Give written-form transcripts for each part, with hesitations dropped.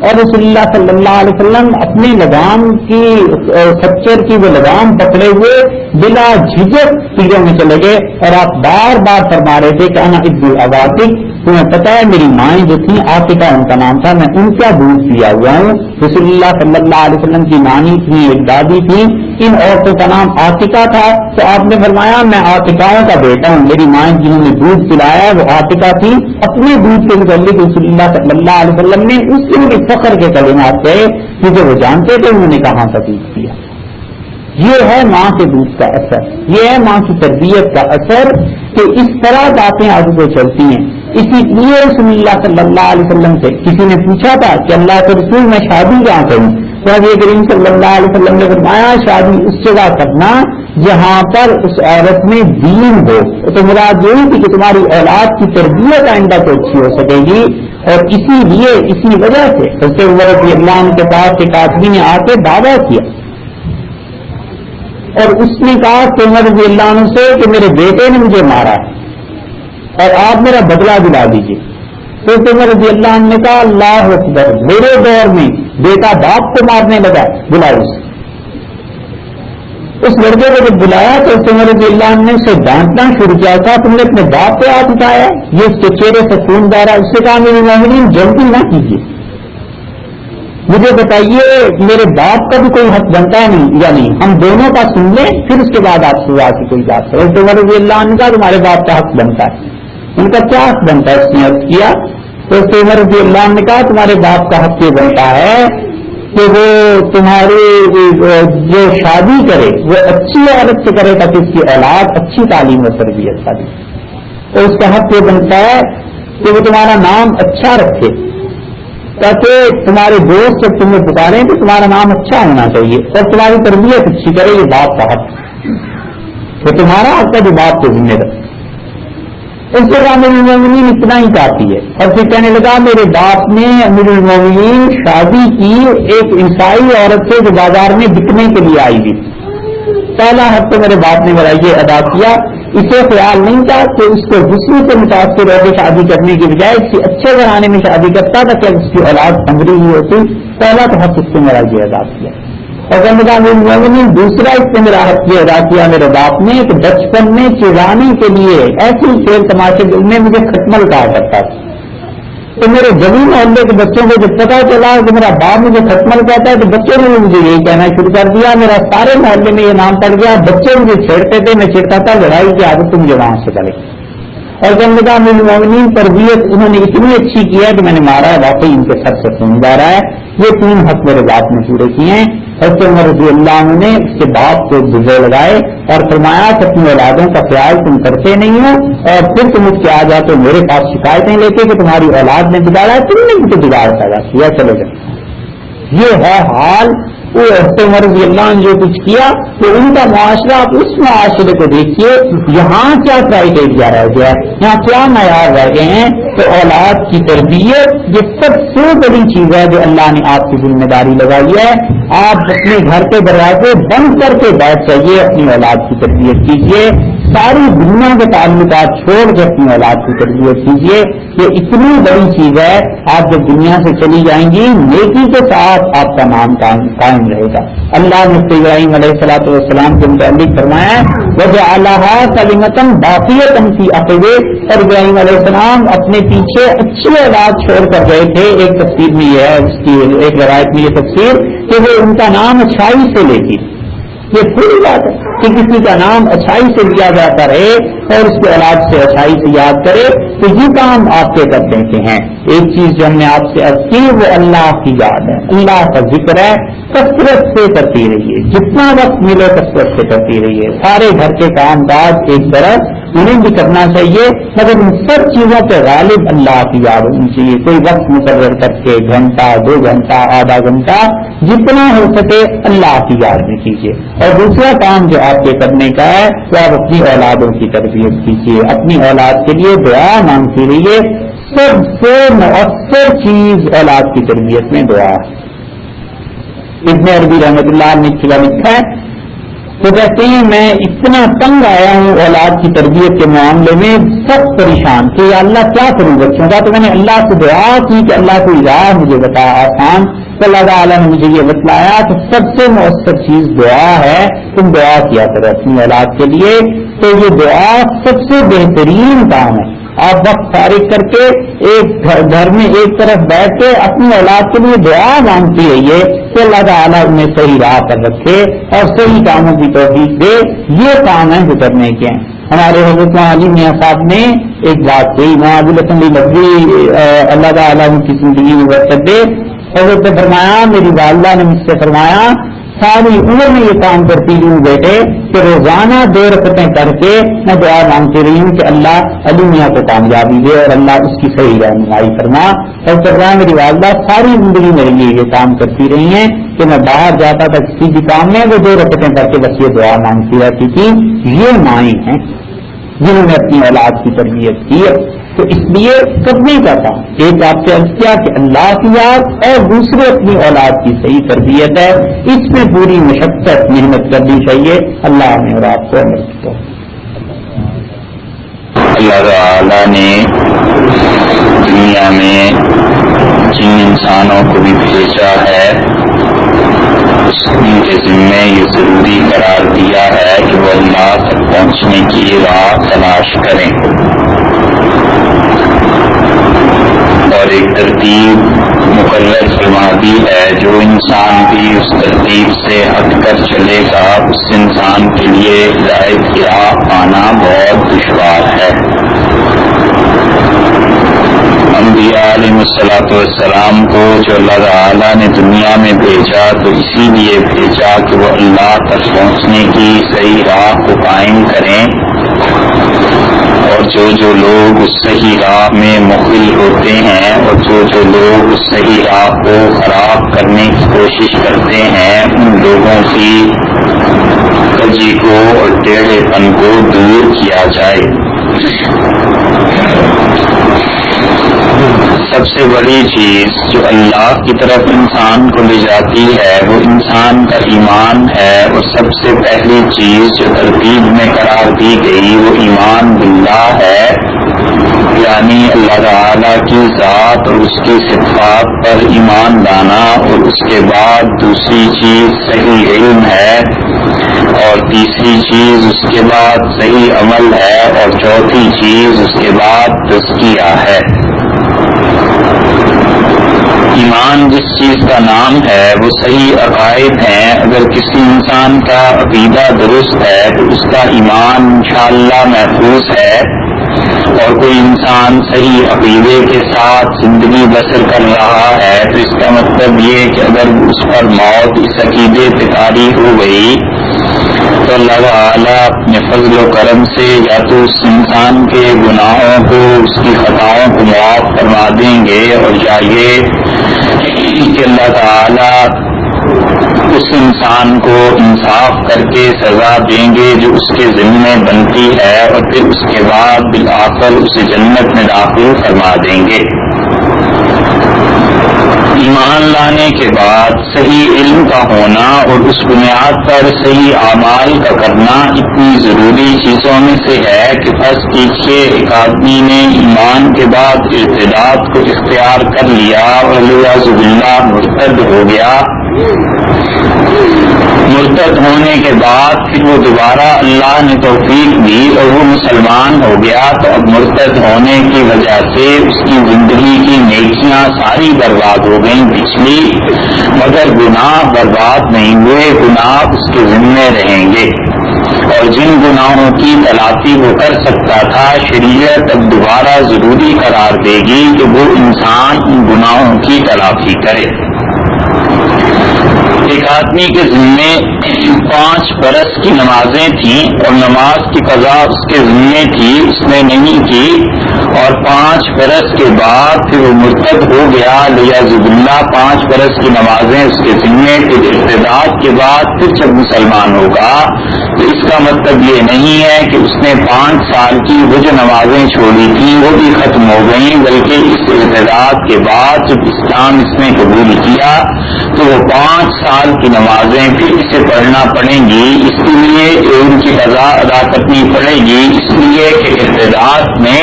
اور رسول اللہ صلی اللہ علیہ وسلم اپنے لگام کی خچر کی وہ لگام پکڑے ہوئے بلا جھجک پیروں میں چلے گئے اور آپ بار بار فرما رہے تھے کہ انا ابن عواتق، تمہیں پتا ہے میری مائیں جو تھیں عاتقہ ان کا نام تھا، میں ان کا دودھ پیا ہوا ہوں۔ رسول اللہ صلی اللہ علیہ وسلم کی نانی تھی، ایک دادی تھی، ان عورتوں کا نام عاتقہ تھا، تو آپ نے فرمایا میں عاتقاؤں کا بیٹا ہوں، میری مائیں جنہوں نے دودھ پلایا وہ عاتقہ تھی۔ اپنے دودھ کے متعلق رسول اللہ صلی اللہ علیہ وسلم نے اس کے فخر کے کلمات کہے کیونکہ وہ جانتے تھے انہوں نے کہاں کا دودھ پیا۔ یہ ہے ماں کے دودھ کا اثر، یہ ہے ماں کی تربیت کا اثر کہ اس طرح باتیں آگے کو چلتی ہیں۔ اسی لیے رسول اللہ صلی اللہ علیہ وسلم سے کسی نے پوچھا تھا کہ اللہ کے رسول میں شادی کہاں کروں، تو نبی کریم صلی اللہ علیہ وسلم نے فرمایا شادی اس جگہ کرنا جہاں پر اس عورت میں دین ہو۔ تو مراد یہی تھی کہ تمہاری اولاد کی تربیت آئندہ تو اچھی ہو سکے گی، اور اسی لیے اسی وجہ سے حضرت عمر رضی اللہ عنہ کے پاس ایک آدمی نے آ کے دعویٰ کیا اور اس نے کہا کہ عمر رضی اللہ عنہ سے کہ میرے بیٹے نے مجھے مارا ہے اور آپ میرا بدلہ دلا دیجیے۔ تو عمر رضی اللہ عنہ نے کہا اللہ اکبر، میرے دور میں بیٹا باپ کو مارنے لگا، بلاؤ اسے۔ اس لڑکے کو جب بلایا تو عمر رضی اللہ عنہ نے اسے ڈانٹنا شروع کیا تھا، تم نے اپنے باپ پہ ہاتھ اٹھایا، یہ اس کے چہرے سے خون بہ رہا ہے۔ اس سے کہا میری مومنین جلدی نہ کیجیے، مجھے بتائیے میرے باپ کا بھی کوئی حق بنتا ہے نہیں یا نہیں، ہم دونوں کا سن لیں پھر اس کے بعد آپ سزا کی کوئی بات کریں۔ تو عمر رضی اللہ عنہ کا تمہارے باپ کا حق بنتا ہے، ان کا کیا حق بنتا ہے اس نے عرض کیا، تو عمر رضی اللہ عنہ نے کہا تمہارے باپ کا حق یہ بنتا ہے کہ وہ تمہاری جو شادی کرے وہ اچھی عورت سے کرے تاکہ اس کی اولاد اچھی تعلیم و تربیت پائے، تو اس کا حق یہ بنتا ہے کہ وہ تمہارا نام اچھا رکھے تاکہ تمہارے دوست جب تمہیں پکاریں تو تمہارا نام اچھا ہونا چاہیے، اور تمہاری تربیت اچھی کرے، یہ باپ کا حق وہ تمہارا حق ہے جو باپ کو ذمہ رکھے۔ اس کے بعد امیر المومنین اتنا ہی کافی ہے، اور پھر کہنے لگا میرے باپ نے امیر المومنین شادی کی ایک عیسائی عورت سے جو بازار میں بکنے کے لیے آئی تھی، پہلا حق تو میرے باپ نے میرا یہ ادا کیا، اسے خیال نہیں تھا کہ اس کو دوسری سے متاثر ہو کے شادی کرنے کی بجائے کسی اچھے گھرانے میں شادی کرتا تھا کہ اس کی اولاد سنبھلی ہوئی ہوتی، پہلا تو حق اس نے میرا یہ ادا کیا۔ اور دوسرا اس نے میرا حق یہ ادا کیا میرے باپ نے کہ بچپن میں چرانے کے لیے ایسی کھیل تماشے میں مجھے کھٹمل کہا کرتا تھا، تو میرے جبھی محلے کے بچوں کو جب پتا چلا کہ میرا باپ مجھے کھٹمل کہتا ہے تو بچوں نے بھی مجھے یہی کہنا شروع کر دیا، میرا سارے محلے میں یہ نام پڑ گیا، بچے مجھے چھیڑتے تھے، میں چھیڑتا تھا، لڑائی کی عادت مجھے وہاں سے پڑے۔ اور جب نگاہ مومنین تربیت انہوں نے اتنی اچھی کی ہے کہ میں نے مارا ہے، واقعی ان کے سر سے خون جا رہا ہے، یہ 3 حق میرے باپ نے پورے کیے ہیں۔ حضرت عمر رضی اللہ عنہ نے اس کے باپ کو جزے لگائے اور فرمایا کہ اپنی اولادوں کا خیال تم کرتے نہیں ہو، اور پھر تم اس کے آ جاتے میرے پاس شکایتیں لیتے کہ تمہاری اولاد نے بگاڑا ہے، تم نے مجھے بگاڑ پیدا کیا، چلے جائے۔ یہ ہے حال وہ حضرت عمر رضی اللہ عنہ جو کچھ کیا، تو ان کا معاشرہ آپ اس معاشرے کو دیکھیے، یہاں کیا کرائیٹیریا رہ گیا ہے، یہاں کیا معیار رہ گئے ہیں، تو اولاد کی تربیت یہ سب سے بڑی چیز ہے جو اللہ نے آپ کی ذمہ داری لگائی ہے۔ آپ اپنے گھر کے دروازے بند کر کے بیٹھ جائیے، اپنی اولاد کی تربیت کیجیے، ساری دنیا کے تعلقات چھوڑ کے اپنی اولاد کی تربیت کیجیے، یہ اتنی بڑی چیز ہے۔ آپ جب دنیا سے چلی جائیں گی نیکی کے ساتھ آپ کا نام قائم رہے گا۔ اللہ نے ابراہیم علیہ الصلوۃ والسلام کے متعلق فرمایا وَجَعَلَهَا كَلِمَةً بَاقِيَةً فِي عَقِبِهِ، اور ابراہیم علیہ السلام اپنے پیچھے اچھی اولاد چھوڑ کر گئے تھے۔ ایک تفسیر میں یہ ہے، اس کی ایک روایت میں یہ تفسیر کہ وہ ان کا نام اچھائی سے لیتی، یہ پوری بات ہے کہ کسی کا نام اچھائی سے لیا جاتا رہے اور اس کی اولاد سے اچھائی سے یاد کرے، تو یہ کام آپ کے کرنے کے ہیں۔ ایک چیز جو ہم نے آپ سے عرض کی وہ اللہ کی یاد ہے، اللہ کا ذکر ہے، کثرت سے کرتی رہیے، جتنا وقت ملے کثرت سے کرتی رہیے۔ سارے گھر کے کام کاج ایک طرف انہیں بھی کرنا چاہیے، مگر ان سب چیزوں پہ غالب اللہ کی یاد ہونی چاہیے۔ کوئی وقت مقرر کر کے گھنٹہ 2 گھنٹہ آدھا گھنٹہ جتنا ہو سکے اللہ کی یاد میں کیجیے۔ اور دوسرا کام جو آپ کے کرنے کا ہے تو آپ اپنی اولادوں کی تربیت کیجیے، اپنی اولاد کے لیے دعا مانگتی رہیے۔ سب سے مؤثر چیز اولاد کی تربیت میں دعا ہے۔ ابن عربی رحمۃ اللہ نے لکھا ہے تو کہتے ہیں میں اتنا تنگ آیا ہوں اولاد کی تربیت کے معاملے میں، سب پریشان کہ اللہ کیا کروں بچوں کا. تو میں نے اللہ سے دعا کی کہ اللہ کو راہ مجھے بتا آسان. تو اللہ تعالیٰ نے مجھے یہ بتلایا کہ سب سے مؤثر چیز دعا ہے، تم دعا کیا کرو اپنی اولاد کے لیے. تو یہ دعا سب سے بہترین کام ہے. آپ وقت فارغ کر کے ایک گھر میں ایک طرف بیٹھ کے اپنی اولاد کے لیے دعا مانگتی رہیے کہ اللہ تعالیٰ انہیں صحیح راہ پر رکھے اور صحیح کاموں کی توفیق دے. یہ کام ہے جو کرنے کے ہیں. ہمارے حضرت علی میاں صاحب نے ایک بات کہی، وہاں ابو الحسن لدوی اللہ تعالیٰ ان کی زندگی میں برکت دے. حضرت نے فرمایا، میری والدہ نے مجھ سے فرمایا ساری عمر میں یہ کام کرتی ہوں بیٹے کہ روزانہ 2 رکعتیں کر کے میں دعا مانگتی رہی ہوں کہ اللہ علی میاں کو کامیابی دے اور اللہ اس کی صحیح رہنمائی فرما. اور فرمایا میری والدہ ساری زندگی میرے لیے یہ کام کرتی رہی ہیں کہ میں باہر جاتا تھا کسی بھی کام میں، وہ 2 رکعتیں کر کے بس یہ دعا مانگتی رہتی تھی. یہ مائیں ہیں جنہوں نے اپنی اولاد کی تربیت کی ہے. تو اس لیے کرنے کا کام ایک آپ سے عرض کیا کہ اللہ کی یاد اور دوسرے اپنی اولاد کی صحیح تربیت ہے. اس میں پوری مشقت محنت کرنی چاہیے. اللہ نے اور آپ کو عمل کیا. اللہ تعالیٰ نے دنیا میں جن انسانوں کو بھی بھیجا ہے ان کے ذمے یہ ضروری قرار دیا ہے کہ وہ اللہ تک پہنچنے کی راہ تلاش کریں، اور ایک ترتیب مقرر فرما دی ہے. جو انسان بھی اس ترتیب سے ہٹ کر چلے گا اس انسان کے لیے ہدایت کی راہ پانا بہت دشوار ہے. انبیاء علیہ الصلوۃ والسلام کو جو اللہ تعالیٰ نے دنیا میں بھیجا تو اسی لیے بھیجا کہ وہ اللہ تک پہنچنے کی صحیح راہ کو قائم کریں، اور جو لوگ اس صحیح راہ میں مخل ہوتے ہیں اور جو لوگ اس صحیح راہ کو خراب کرنے کی کوشش کرتے ہیں ان لوگوں کی کجی کو اور ٹیڑھے پن کو دور کیا جائے. سب سے بڑی چیز جو اللہ کی طرف انسان کو لے جاتی ہے وہ انسان کا ایمان ہے، اور سب سے پہلی چیز جو ترتیب میں قرار دی گئی وہ ایمان باللہ ہے، یعنی اللہ تعالیٰ کی ذات اور اس کی صفات پر ایمان لانا. اور اس کے بعد دوسری چیز صحیح علم ہے، اور تیسری چیز اس کے بعد صحیح عمل ہے، اور چوتھی چیز اس کے بعد تزکیہ ہے. ایمان جس چیز کا نام ہے وہ صحیح عقائد ہیں. اگر کسی انسان کا عقیدہ درست ہے تو اس کا ایمان انشاءاللہ محفوظ ہے، اور کوئی انسان صحیح عقیدے کے ساتھ زندگی بسر کر رہا ہے تو اس کا مطلب یہ کہ اگر اس پر موت اس عقیدے پہ طاری ہو گئی تو اللہ تعالیٰ اپنے فضل و کرم سے یا تو اس انسان کے گناہوں کو اس کی خطاؤں کو معاف فرما دیں گے، اور یا یہ کہ اللہ تعالیٰ اس انسان کو انصاف کر کے سزا دیں گے جو اس کے ذمے بنتی ہے، اور پھر اس کے بعد بالآخر اسے جنت میں داخل فرما دیں گے. ایمان لانے کے بعد صحیح علم کا ہونا اور اس بنیاد پر صحیح اعمال کا کرنا اتنی ضروری چیزوں میں سے ہے کہ بس پیچھے ایک آدمی نے ایمان کے بعد ارتداد کو اختیار کر لیا اور والعیاذ باللہ مرتد ہو گیا. مرتد ہونے کے بعد پھر وہ دوبارہ اللہ نے توفیق دی اور وہ مسلمان ہو گیا، تو اب مرتد ہونے کی وجہ سے اس کی زندگی کی نیکیاں ساری برباد ہو گئیں پچھلی، مگر گناہ برباد نہیں ہوئے، گناہ اس کے ذمے رہیں گے. اور جن گناہوں کی تلافی وہ کر سکتا تھا شریعت اب دوبارہ ضروری قرار دے گی کہ وہ انسان ان گناہوں کی تلافی کرے. ایک آدمی کے ذمے 5 برس کی نمازیں تھیں اور نماز کی قضا اس کے ذمے تھی، اس نے نہیں کی، اور 5 برس کے بعد پھر وہ مرتد ہو گیا والعیاذ باللہ. 5 برس کی نمازیں اس کے ذمے، پھر ارتداد کے بعد پھر جب مسلمان ہوگا تو اس کا مطلب یہ نہیں ہے کہ اس نے 5 سال کی وہ جو نمازیں چھوڑی تھیں وہ بھی ختم ہو گئیں، بلکہ اس ارتداد کے بعد جب اسلام اس نے قبول کیا تو وہ 5 سال کی نمازیں پھر اسے پڑھنا پڑیں گی، اس کے لیے ان کی قضا ادا کرنی پڑے گی، اس لیے کہ ارتداد نے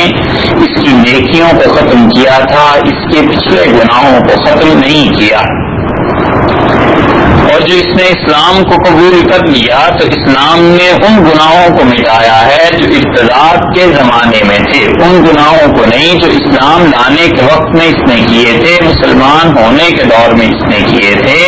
اس کی نیکیوں کو ختم کیا تھا، اس کے پچھلے گناہوں کو ختم نہیں کیا۔ اور جو اس نے اسلام کو قبول کر لیا تو اسلام نے ان گناہوں کو مٹایا ہے جو ارتداد کے زمانے میں تھے، ان گناہوں کو نہیں جو اسلام لانے کے وقت میں اس نے کیے تھے، مسلمان ہونے کے دور میں اس نے کیے تھے۔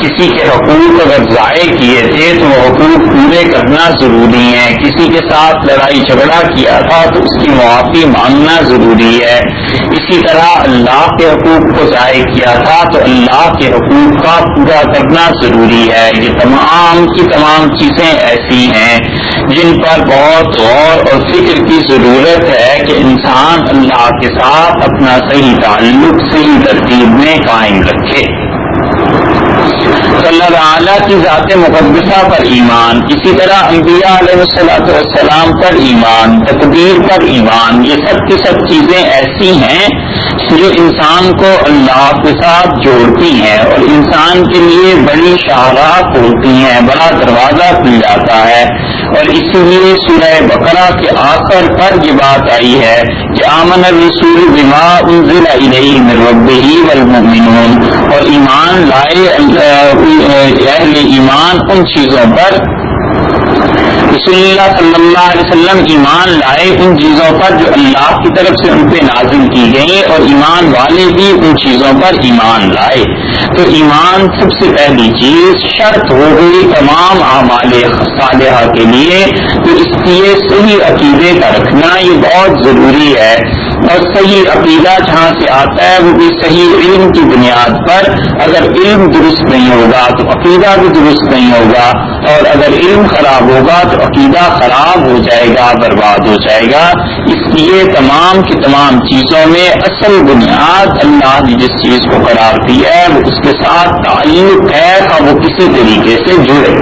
کسی کے حقوق اگر ضائع کیے تھے تو وہ حقوق پورے کرنا ضروری ہے، کسی کے ساتھ لڑائی جھگڑا کیا تھا تو اس کی معافی مانگنا ضروری ہے، اسی طرح اللہ کے حقوق کو ضائع کیا تھا تو اللہ کے حقوق کا پورا کرنا ضروری ہے۔ یہ تمام کی تمام چیزیں ایسی ہیں جن پر بہت غور اور فکر کی ضرورت ہے کہ انسان اللہ کے ساتھ اپنا صحیح تعلق صحیح ترتیب میں قائم رکھے۔ اللہ تعالیٰ کی ذات مقدسہ پر ایمان، اسی طرح انبیاء علیہ السلام پر ایمان، تقدیر پر ایمان، یہ سب کی سب چیزیں ایسی ہیں جو انسان کو اللہ کے ساتھ جوڑتی ہیں اور انسان کے لیے بڑی شاہراہ کھولتی ہیں، بڑا دروازہ کھل جاتا ہے۔ اور اسی لیے سورہ بقرہ کے آخر پر یہ بات آئی ہے کہ آمن الرسول بما انزل الیہ من ربہ والمؤمنون، اور ایمان لائے اہل ایمان ان چیزوں پر، رسول اللہ صلی اللہ علیہ وسلم ایمان لائے ان چیزوں پر جو اللہ کی طرف سے ان پہ نازل کی گئی، اور ایمان والے بھی ان چیزوں پر ایمان لائے۔ تو ایمان سب سے پہلی چیز شرط ہو گئی تمام اعمال صالحہ کے لیے، تو اس لیے صحیح عقیدے کا رکھنا یہ بہت ضروری ہے۔ اور صحیح عقیدہ جہاں سے آتا ہے وہ بھی صحیح علم کی بنیاد پر، اگر علم درست نہیں ہوگا تو عقیدہ بھی درست نہیں ہوگا، اور اگر علم خراب ہوگا تو عقیدہ خراب ہو جائے گا، برباد ہو جائے گا۔ اس لیے تمام کی تمام چیزوں میں اصل بنیاد اللہ نے جس چیز کو قرار دیا ہے وہ اس کے ساتھ تعلق ہے، اور وہ کسی طریقے سے جڑے۔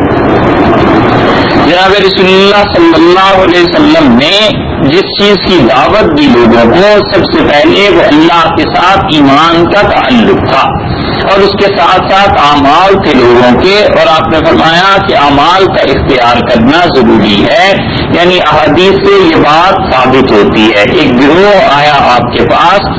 جناب رسول اللہ صلی اللہ علیہ وسلم نے جس چیز کی دعوت دی لوگوں کو، سب سے پہلے وہ اللہ کے ساتھ ایمان کا تعلق تھا، اور اس کے ساتھ ساتھ اعمال تھے لوگوں کے، اور آپ نے فرمایا کہ اعمال کا اختیار کرنا ضروری ہے، یعنی احادیث سے یہ بات ثابت ہوتی ہے۔ ایک گروہ آیا آپ کے پاس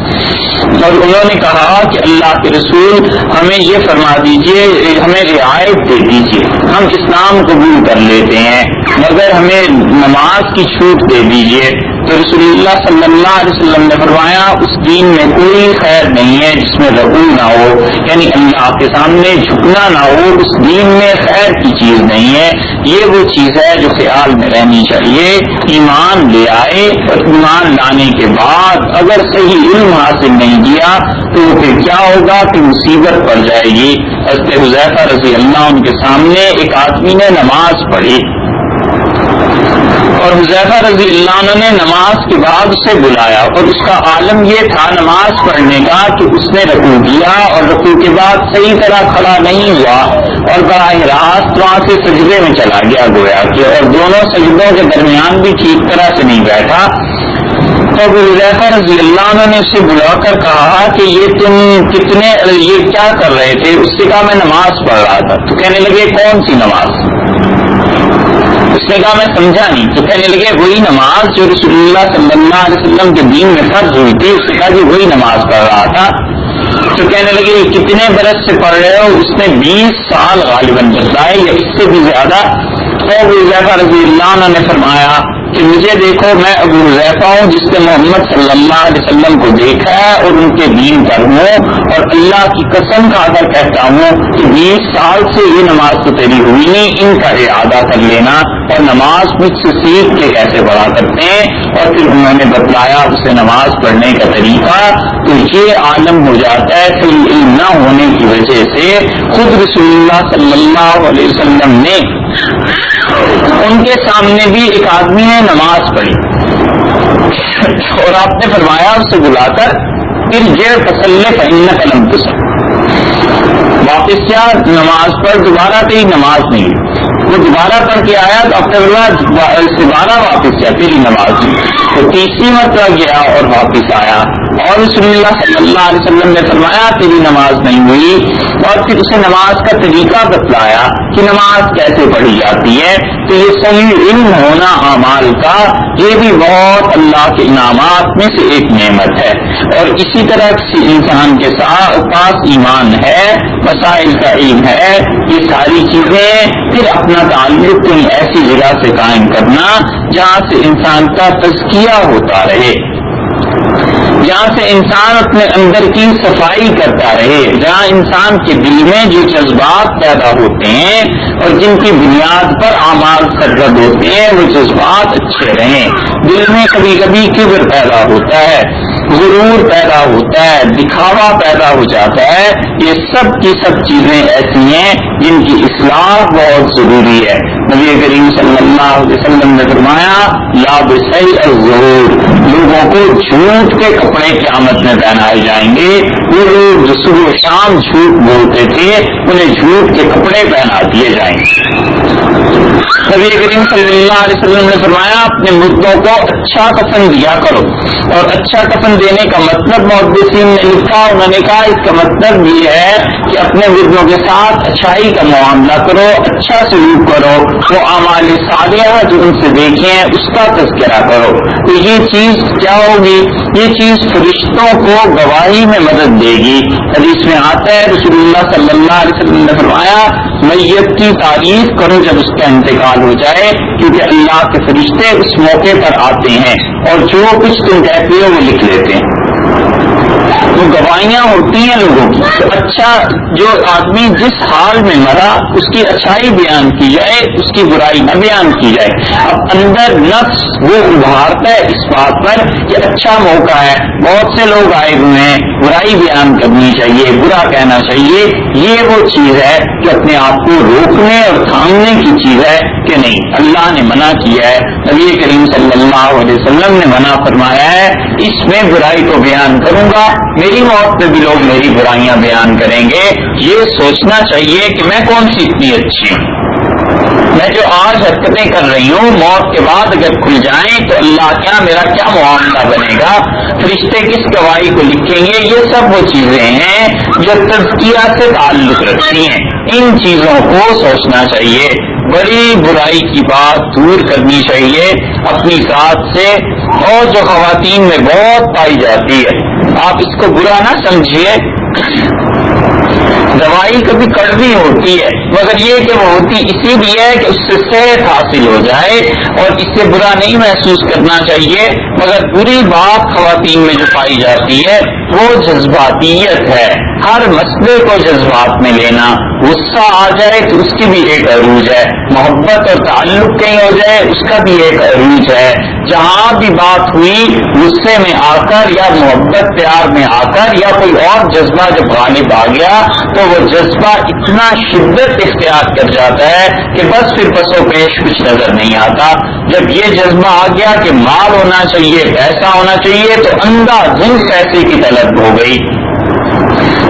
اور انہوں نے کہا کہ اللہ کے رسول ہمیں یہ فرما دیجئے، ہمیں رعایت دے دیجئے، ہم اسلام قبول کر لیتے ہیں مگر ہمیں نماز کی چھوٹ دے دیجئے۔ تو رسول اللہ صلی اللہ علیہ وسلم نے فرمایا اس دین میں کوئی خیر نہیں ہے جس میں رغو نہ ہو، یعنی اللہ کے سامنے جھکنا نہ ہو، اس دین میں خیر کی چیز نہیں ہے۔ یہ وہ چیز ہے جو خیال میں رہنی چاہیے۔ ایمان لے آئے اور ایمان لانے کے بعد اگر صحیح علم حاصل نہیں کیا تو پھر کیا ہوگا کہ مصیبت پڑ جائے گی۔ حضرت حذیفہ رضی اللہ عنہ کے سامنے ایک آدمی نے نماز پڑھی، اور حذیفہ رضی اللہ عنہ نے نماز کے بعد اسے بلایا، اور اس کا عالم یہ تھا نماز پڑھنے کا کہ اس نے رکوع کیا اور رکوع کے بعد صحیح طرح کھڑا نہیں ہوا اور براہ راست وہاں سے سجدے میں چلا گیا گویا کہ، اور دونوں سجدوں کے درمیان بھی ٹھیک طرح سے نہیں بیٹھا۔ تو حذیفہ رضی اللہ عنہ نے اسے بلا کر کہا کہ یہ کیا کر رہے تھے؟ اس سے کہا میں نماز پڑھ رہا تھا۔ تو کہنے لگے کون سی نماز؟ اس نے کہا میں سمجھا نہیں۔ تو کہنے لگے وہی نماز جو رسول اللہ صلی اللہ علیہ وسلم کے دین میں فرض ہوئی تھی۔ اس نے کہا جی وہی نماز پڑھ رہا تھا۔ تو کہنے لگے کتنے برس سے پڑھ رہے ہو؟ اس نے 20 سال غالباً بتائے یا اس سے بھی زیادہ۔ تو حذیفہ رضی اللہ عنہ نے فرمایا کہ مجھے دیکھو میں ابو حذیفہ ہوں جس نے محمد صلی اللہ علیہ وسلم کو دیکھا ہے اور ان کے دین پر ہوں، اور اللہ کی قسم کھا کر کہتا ہوں کہ 20 سال سے یہ نماز تو تیری ہوئی نہیں، ان کا اعادہ کر لینا، اور نماز مجھ سے سیکھ کے کیسے پڑھا کرتے ہیں۔ اور پھر انہوں نے بتلایا اسے نماز پڑھنے کا طریقہ۔ تو یہ عالم ہو جاتا ہے صحیح علم نہ ہونے کی وجہ سے۔ خود رسول اللہ صلی اللہ علیہ وسلم نے ان کے سامنے بھی ایک آدمی نے نماز پڑھی، اور آپ نے فرمایا اسے بلا کر ارجع فصلی فإنک لم تصل، واپس جا نماز پڑھ، دوبارہ تیری نماز نہیں۔ وہ دوبارہ پڑھ کے آیا تو اپنے دوبارہ واپس کیا تیری نماز ہوئی. تو تیسری مرتبہ گیا اور واپس آیا اور رسول اللہ صلی اللہ علیہ وسلم نے فرمایا تیری نماز نہیں ہوئی. اور پھر اسے نماز کا طریقہ بتلایا کہ نماز کیسے پڑھی جاتی ہے. تو یہ صحیح علم ہونا اعمال کا یہ بھی بہت اللہ کے انعامات میں سے ایک نعمت ہے. اور اسی طرح کسی انسان کے پاس ایمان ہے, مسائل کا علم ہے, یہ ساری چیزیں پھر اپنا تعلق کہیں ایسی جگہ سے قائم کرنا جہاں سے انسان کا تزکیہ ہوتا رہے, جہاں سے انسان اپنے اندر کی صفائی کرتا رہے, جہاں انسان کے دل میں جو جذبات پیدا ہوتے ہیں اور جن کی بنیاد پر اعمال سرگرد ہوتے ہیں وہ جذبات اچھے رہیں. دل میں کبھی کبھی کبر پیدا ہوتا ہے, غرور پیدا ہوتا ہے, دکھاوا پیدا ہو جاتا ہے. یہ سب کی سب چیزیں ایسی ہیں جن کی اصلاح بہت ضروری ہے. نبی کریم صلی اللہ علیہ وسلم نے فرمایا لا بصیع الظہور, لوگوں کو جھوٹ کے کپڑے قیامت میں پہنائے جائیں گے. وہ لوگ جو صبح و شام جھوٹ بولتے تھے انہیں جھوٹ کے کپڑے پہنا دیے جائیں گے. نبی کریم صلی اللہ علیہ وسلم نے فرمایا اپنے مردوں کو اچھا کفن دیا کرو. اور اچھا کفن دینے کا مطلب محدثین نے لکھا, انہوں نے کہا اس کا مطلب یہ ہے کہ اپنے مردوں کے ساتھ اچھائی کا معاملہ کرو, اچھا سلوک کرو, وہ اعمال صالحہ جو ان سے دیکھے ہیں اس کا تذکرہ کرو. تو یہ چیز کیا ہوگی, یہ چیز فرشتوں کو گواہی میں مدد دے گی. حدیث میں آتا ہے رسول اللہ صلی اللہ علیہ وسلم نے فرمایا میت کی تعریف کرو جب اس کا انتقال ہو جائے, کیونکہ اللہ کے فرشتے اس موقع پر آتے ہیں اور جو کچھ تم کہتے ہو وہ لکھ لیتے ہیں. تو گواہیاں ہوتی ہیں لوگوں کی. اچھا جو آدمی جس حال میں مرا اس کی اچھائی بیان کی جائے, اس کی برائی نہ بیان کی جائے. اب اندر نفس وہ ابھارتا ہے اس بات پر کہ اچھا موقع ہے, بہت سے لوگ آئے ہوئے ہیں, برائی بیان کرنی چاہیے, برا کہنا چاہیے. یہ وہ چیز ہے کہ اپنے آپ کو روکنے اور تھامنے کی چیز ہے کہ نہیں, اللہ نے منع کیا ہے, نبی کریم صلی اللہ علیہ وسلم نے منع فرمایا ہے. اس میں برائی کو بیان کروں گا, میری موت میں بھی لوگ میری برائیاں بیان کریں گے. یہ سوچنا چاہیے کہ میں کون سی اتنی اچھی ہوں. میں جو آج حرکتیں کر رہی ہوں موت کے بعد اگر کھل جائیں تو اللہ کیا میرا کیا معاملہ بنے گا, فرشتے کس گواہی کو لکھیں گے. یہ سب وہ چیزیں ہیں جو تزکیہ سے تعلق رکھتی ہیں. ان چیزوں کو سوچنا چاہیے, بڑی برائی کی بات دور کرنی چاہیے اپنی ذات سے. اور جو خواتین میں بہت پائی جاتی ہے, آپ اس کو برا نہ سمجھیے, دوائی کبھی کڑوی ہوتی ہے مگر یہ کہ وہ ہوتی اسی لیے ہے کہ اس سے صحت حاصل ہو جائے, اور اس سے برا نہیں محسوس کرنا چاہیے. مگر بری بات خواتین میں جو پائی جاتی ہے وہ جذباتیت ہے. ہر مسئلے کو جذبات میں لینا, غصہ آ جائے تو اس کی بھی ایک عروج ہے, محبت اور تعلق کہیں ہو جائے اس کا بھی ایک عروج ہے. جہاں بھی بات ہوئی غصے میں آ کر یا محبت پیار میں آ کر یا کوئی اور جذبہ جب غالب آ گیا تو وہ جذبہ اتنا شدت اختیار کر جاتا ہے کہ بس پھر پسو پیش کچھ نظر نہیں آتا. جب یہ جذبہ آ گیا کہ مال ہونا چاہیے, پیسہ ہونا چاہیے, تو اندھا دھن پیسے کی طلب ہو گئی.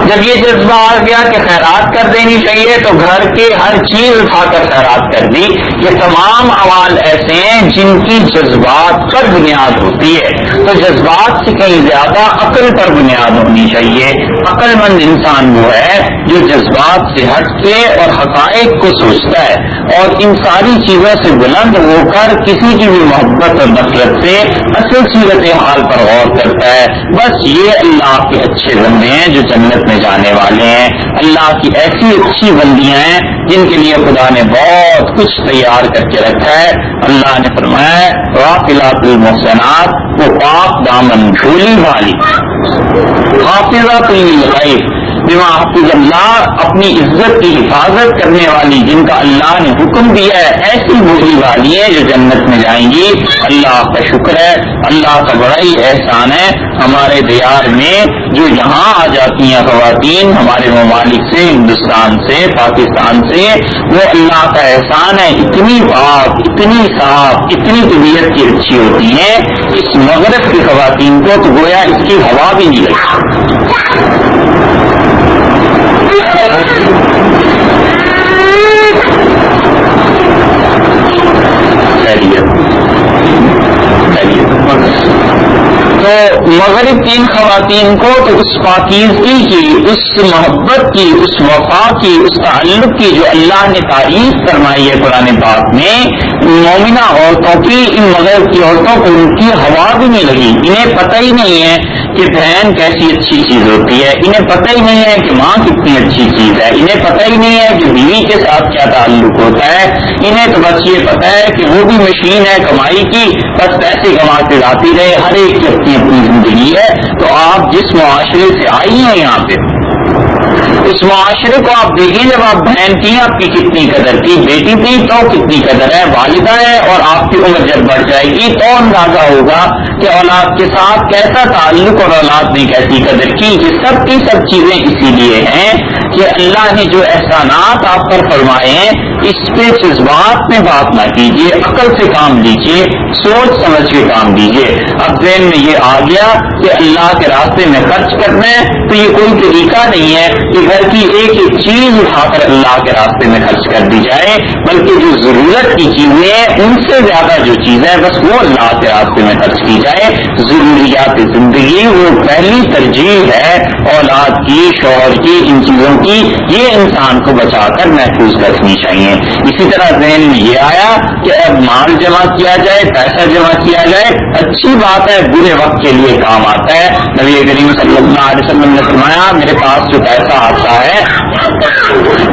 جب یہ جذبہ آ گیا کہ خیرات کر دینی چاہیے تو گھر کے ہر چیز اٹھا کر خیرات کر دی. یہ تمام اعمال ایسے ہیں جن کی جذبات پر بنیاد ہوتی ہے. تو جذبات سے کہیں زیادہ عقل پر بنیاد ہونی چاہیے. عقل مند انسان وہ ہے جو جذبات سے ہٹ کے اور حقائق کو سوچتا ہے اور ان ساری چیزوں سے بلند ہو کر کسی کی بھی محبت اور نفرت سے اصل صورت حال پر غور کرتا ہے. بس یہ اللہ کے اچھے بندے ہیں جو جنت میں جانے والے ہیں. اللہ کی ایسی اچھی بندیاں ہیں جن کے لیے خدا نے بہت کچھ تیار کر کے رکھا ہے. اللہ نے فرمایا غافلات المحسنات, وہ پاک دامن جھولی والی, حافظات للغیب بما حفظ اللہ, اپنی عزت کی حفاظت کرنے والی جن کا اللہ نے حکم دیا ہے, ایسی بولی والی ہے جو جنت میں جائیں گی. اللہ کا شکر ہے, اللہ کا بڑا ہی احسان ہے ہمارے دیار میں جو یہاں آ جاتی ہیں خواتین ہمارے ممالک سے, ہندوستان سے, پاکستان سے. وہ اللہ کا احسان ہے, اتنی پاک, اتنی صاف, اتنی طبیعت کی اچھی ہوتی ہیں. اس مغرب کی خواتین کو تو گویا اس کی ہوا بھی نہیں لگتی. تو مغرب کی ان خواتین کو تو اس پاکیزگی کی، اس محبت کی، اس وفا کی، اس تعلق کی جو اللہ نے تعریف فرمائی ہے قرآن پاک میں، مومنہ عورتوں کی، ان مغرب کی عورتوں کو ان کی ہوا بھی نہیں لگی. انہیں پتہ ہی نہیں ہے کہ بہن کیسی اچھی چیز ہوتی ہے، انہیں پتہ ہی نہیں ہے کہ ماں کتنی اچھی چیز ہے، انہیں پتہ ہی نہیں ہے کہ بیوی کے ساتھ کیا تعلق ہوتا ہے. انہیں تو بس یہ پتہ ہے کہ وہ بھی مشین ہے کمائی کی، بس پیسے کما کے لاتی رہے، ہر ایک کی اپنی اپنی زندگی ہے. تو آپ جس معاشرے سے آئی ہیں یہاں پہ، اس معاشرے کو آپ دیکھیں، جب آپ بہن تھی آپ کی کتنی قدر تھی، بیٹی تھی تو کتنی قدر ہے، والدہ ہے، اور آپ کی عمر جب بڑھ جائے گی تو اندازہ ہوگا کہ اولاد کے ساتھ کیسا تعلق اور اولاد نے کیسی قدر کی. یہ سب کی سب چیزیں اسی لیے ہیں کہ اللہ نے جو احسانات آپ پر فرمائے ہیں اس پہ جذبات میں بات نہ کیجیے، عقل سے کام لیجیے، سوچ سمجھ کے کام لیجیے. اب ذہن میں یہ آ گیا کہ اللہ کے راستے میں خرچ کرنا ہے تو یہ کوئی طریقہ نہیں ہے کہ گھر کی ایک ایک چیز اٹھا کر اللہ کے راستے میں خرچ کر دی جائے، بلکہ جو ضرورت کی چیزیں ہیں ان سے زیادہ جو چیز ہے بس وہ اللہ کے راستے میں خرچ کی جائے. ضروریات زندگی وہ پہلی ترجیح ہے اولاد کی، شوہر کی، ان چیزوں کی، یہ انسان کو بچا کر محفوظ رکھنی چاہیے. اسی طرح ذہن میں یہ آیا کہ اب مال جمع کیا جائے، پیسہ جمع کیا جائے، اچھی بات ہے، برے وقت کے لیے کام آتا ہے. نبی کریم صلی اللہ علیہ وسلم نے فرمایا میرے پاس جو پیسہ آتا ہے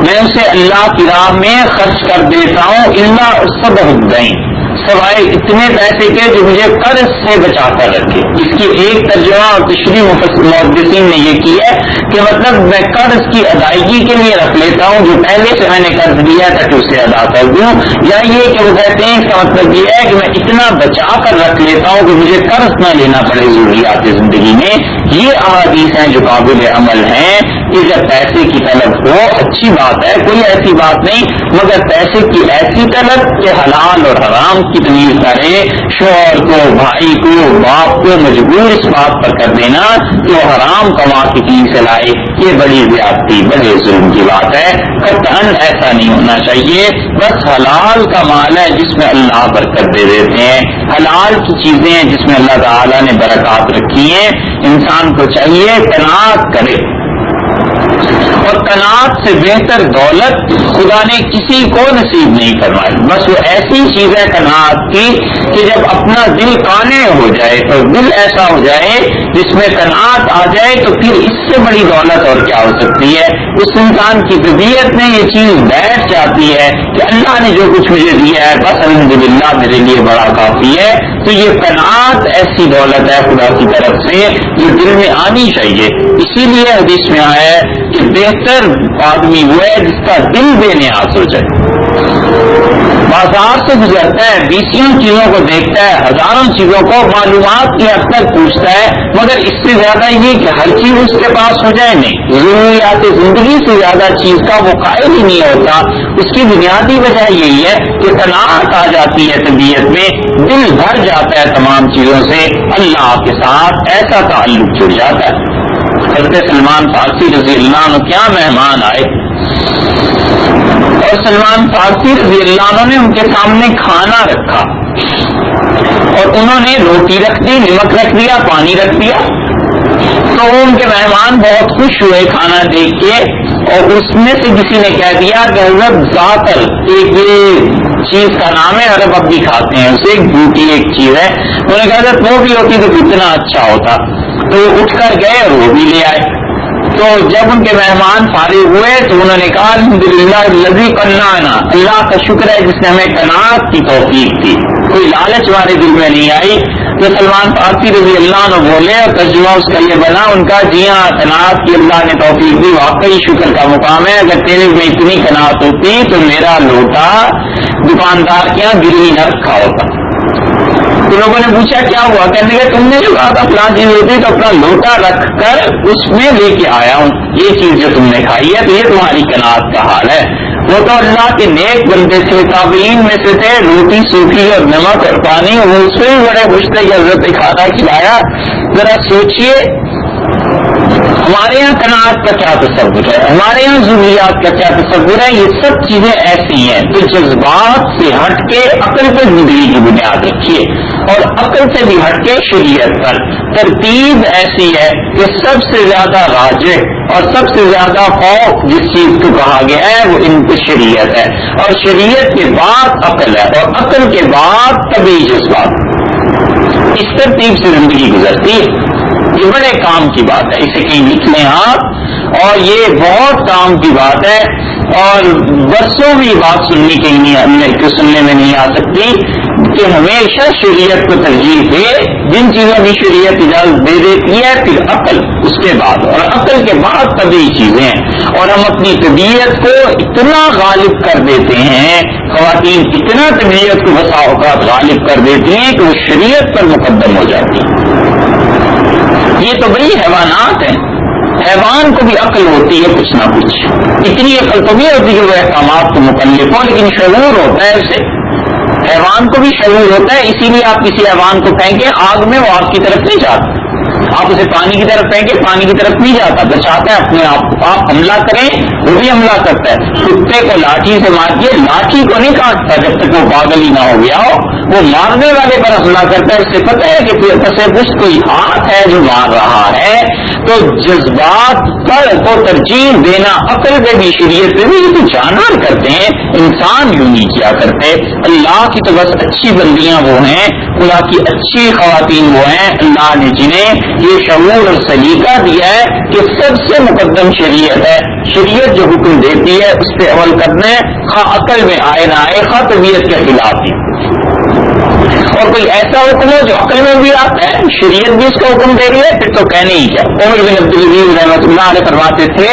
میں اسے اللہ کی راہ میں خرچ کر دیتا ہوں، اللہ سب الدین، سوائے اتنے پیسے کے جو مجھے قرض سے بچا کر رکھے. اس کی ایک ترجمہ اور تشریح محدثین نے یہ کی ہے کہ مطلب میں قرض کی ادائیگی کے لیے رکھ لیتا ہوں جو پہلے سے میں نے قرض دیا تاکہ اسے ادا کر دوں، یا یہ کہ وہ کہتے ہیں اس کا مطلب یہ ہے کہ میں اتنا بچا کر رکھ لیتا ہوں کہ مجھے قرض نہ لینا پڑے ضروریات زندگی میں. یہ احادیث ہیں جو قابل عمل ہیں کہ جب پیسے کی طلب ہو اچھی بات ہے، کوئی ایسی بات نہیں، مگر پیسے کی ایسی طلب کہ حلال اور حرام کی تمیز کرے، شوہر کو، بھائی کو، باپ کو مجبور اس بات پر کر دینا کہ وہ حرام کما کے کہیں سے لائے، یہ بڑی زیادتی، بڑے ظلم کی بات ہے. قطعاً ایسا نہیں ہونا چاہیے. بس حلال کا مال ہے جس میں اللہ برکت دے دیتے ہیں، حلال کی چیزیں ہیں جس میں اللہ تعالیٰ نے برکات رکھی ہیں. انسان کو چاہیے قناعت کرے، اور قناعت سے بہتر دولت خدا نے کسی کو نصیب نہیں فرمائی. بس وہ ایسی چیز ہے قناعت کی کہ جب اپنا دل قانع ہو جائے تو دل ایسا ہو جائے جس میں قناعت آ جائے تو پھر اس سے بڑی دولت اور کیا ہو سکتی ہے. اس انسان کی طبیعت میں یہ چیز بیٹھ جاتی ہے کہ اللہ نے جو کچھ مجھے دیا ہے بس الحمدللہ میرے لیے بڑا کافی ہے. تو یہ قناعت ایسی دولت ہے خدا کی طرف سے جو دل میں آنی چاہیے. اسی لیے حدیث میں آیا ہے کہ بہتر آدمی وہ ہے جس کا دل بے نیاز ہو جائے. بازار سے گزرتا ہے، 20 چیزوں کو دیکھتا ہے، ہزاروں چیزوں کو معلومات کی حد تک پوچھتا ہے، مگر اس سے زیادہ یہ کہ ہر چیز اس کے پاس ہو جائے نہیں. ضروریات زندگی سے زیادہ چیز کا وہ قائل ہی نہیں ہوتا. اس کی بنیادی وجہ یہی ہے کہ قناعت آ جاتی ہے طبیعت میں، دل بھر جاتا ہے تمام چیزوں سے، اللہ کے ساتھ ایسا تعلق جڑ جاتا ہے. حضرت سلمان فارسی رضی اللہ عنہ کیا مہمان آئے، اور سلمان فارسی رضی اللہ عنہ نے ان کے سامنے کھانا رکھا اور انہوں نے روٹی رکھ دی، نمک رکھ دیا، پانی رکھ دیا. تو ان کے مہمان بہت خوش ہوئے کھانا دیکھ کے، اور اس میں سے کسی نے کہہ دیا کہ حضرت زعتر، ایک یہ چیز کا نام ہے، عرب اب بھی کھاتے ہیں اسے، ایک بوٹی ایک چیز ہے. انہوں نے کہا حضرت وہ بھی ہوتی تو کتنا اچھا ہوتا. تو وہ اٹھ کر گئے اور وہ بھی لے آئے. تو جب ان کے مہمان فارغ ہوئے تو انہوں نے کہا الحمدللہ الذی قنعنا، اللہ کا شکر ہے جس نے ہمیں قناعت کی توفیق دی، کوئی لالچ ہمارے دل میں نہیں آئی. تو سلمان فارسی رضی اللہ عنہ بولے اور ترجمہ اس کا یہ بنا ان کا، جی ہاں قناعت کی اللہ نے توفیق دی، واقعی شکر کا مقام ہے. اگر تیرے میں اتنی قناعت ہوتی تو میرا لوٹا دکاندار کے یہاں گروی نہ رکھا ہوتا. تو لوگوں نے پوچھا کیا ہوا، کہنے لگے تم نے جو کہا تھا فلاں چیز ہوتی تو اپنا لوٹا رکھ کر اس میں لے کے آیا ہوں، یہ چیز جو تم نے کھائی ہے تو یہ تمہاری قناعت کا حال ہے. وہ تو اللہ کے نیک بندے تھے، تابعین میں سے تھے، روٹی سوکھی اور نمک اور پانی، وہ اس میں بھی بڑے خوش تھے کہ حضرت کھانا کھلایا. ذرا سوچئے ہمارے یہاں قناعت کا کیا تصور ہے، ہمارے یہاں ضروریات کا کیا تصور ہے. یہ سب چیزیں ایسی ہیں تو جذبات سے ہٹ کے عقل پر زندگی کی بنیاد رکھیے اور عقل سے بھی ہٹ کے شریعت پر. ترتیب ایسی ہے کہ سب سے زیادہ راجح اور سب سے زیادہ خوف جس چیز کو کہا گیا ہے وہ ان کی شریعت ہے, اور شریعت کے بعد عقل ہے, اور عقل کے بعد طبیعی جذبات. اس ترتیب سے زندگی گزرتی ہے. یہ بڑے کام کی بات ہے, اسے کہیں لکھ لیں آپ, اور یہ بہت کام کی بات ہے, اور برسوں بھی بات سننے میں نہیں آ سکتی کہ ہمیشہ شریعت کو ترجیح دے. جن چیزوں کی شریعت اجازت دے دیتی ہے پھر عقل اس کے بعد, اور عقل کے بعد طبیعی چیزیں ہیں. اور ہم اپنی طبیعت کو اتنا غالب کر دیتے ہیں, خواتین اتنا طبیعت کو بسا اوقات غالب کر دیتی ہیں کہ وہ شریعت پر مقدم ہو جاتی ہیں. یہ تو بڑی حیوانات ہیں. حیوان کو بھی عقل ہوتی ہے کچھ نہ کچھ, اتنی عقل تو بھی ہوتی ہے وہ احکامات کو مکلف ہو, لیکن شعور ہوتا ہے اسے. حیوان کو بھی شعور ہوتا ہے, اسی لیے آپ کسی حیوان کو پھینکیں آگ میں وہ آگ کی طرف نہیں جاتا, آپ اسے پانی کی طرف پھینکیں پانی کی طرف نہیں جاتا, بچاتا ہے اپنے آپ کو. آپ حملہ کریں وہ بھی حملہ کرتا ہے. کتے کو لاٹھی سے مارتے, لاٹھی کو نہیں کاٹتا جب تک وہ پاگل ہی نہ ہو گیا ہو, وہ مارنے والے پر حملہ کرتا ہے. اس سے پتہ ہے کہ تصرف کوئی ہاتھ ہے جو مار رہا ہے. تو جذبات پر تو ترجیح دینا عقل میں بھی شریعت میں بھی یہ تو جانور کرتے ہیں, انسان یوں نہیں کیا کرتے. اللہ کی تو بس اچھی بندیاں وہ ہیں, اللہ کی اچھی خواتین وہ ہیں اللہ نے جنہیں یہ شعور اور سلیقہ دیا ہے کہ سب سے مقدم شریعت ہے. شریعت جو حکم دیتی ہے اس پہ عمل کرنا ہے, خواہ عقل میں آئے نہ آئے, خواہ طبیعت کے خلاف ہی. اور کوئی ایسا حکم ہے جو عقل میں بھی آتا ہے, شریعت بھی اس کا حکم دے رہی ہے, پھر تو کہنے ہی کیا. عمر بن عبدالعزیز رحمۃ اللہ علیہ فرماتے تھے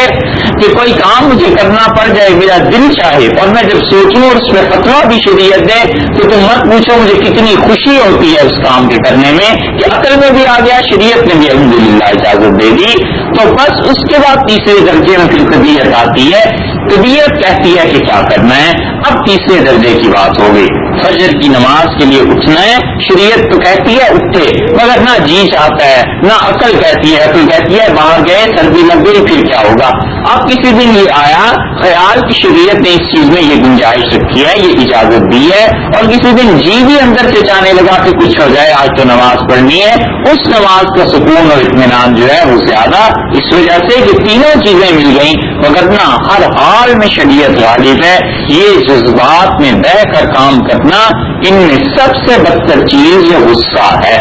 کہ کوئی کام مجھے کرنا پڑ جائے, میرا دل چاہے, اور میں جب سوچوں اور اس میں فتویٰ بھی شریعت دے تو تم مت پوچھو مجھے کتنی خوشی ہوتی ہے اس کام کے کرنے میں کہ عقل میں بھی آ گیا, شریعت نے بھی الحمدللہ اجازت دے دی. تو بس اس کے بعد تیسرے درجے میں پھر طبیعت آتی ہے. طبیعت کہتی ہے کہ کیا کرنا ہے. اب تیسرے درجے کی بات ہوگی, فجر کی نماز کے لیے اٹھنا ہے. شریعت تو کہتی ہے اٹھے, مگر نہ جی چاہتا ہے, نہ عقل کہتی ہے. عقل کہتی ہے باہر گئے سردی لگ گئی پھر کیا ہوگا. اب کسی دن یہ آیا خیال کی شریعت نے اس چیز میں یہ گنجائش رکھی ہے, یہ اجازت دی ہے, اور کسی دن جی بھی اندر سے چاہنے لگا کہ کچھ ہو جائے, آج تو نماز پڑھنی ہے. اس نماز کا سکون اور اطمینان جو ہے وہ زیادہ اس وجہ سے کہ تینوں چیزیں مل گئیں. مگر نہ ہر حال میں شریعت غالب ہے. یہ جذبات میں بہ کر کام کرنا, ان میں سب سے بدتر چیز یہ غصہ ہے.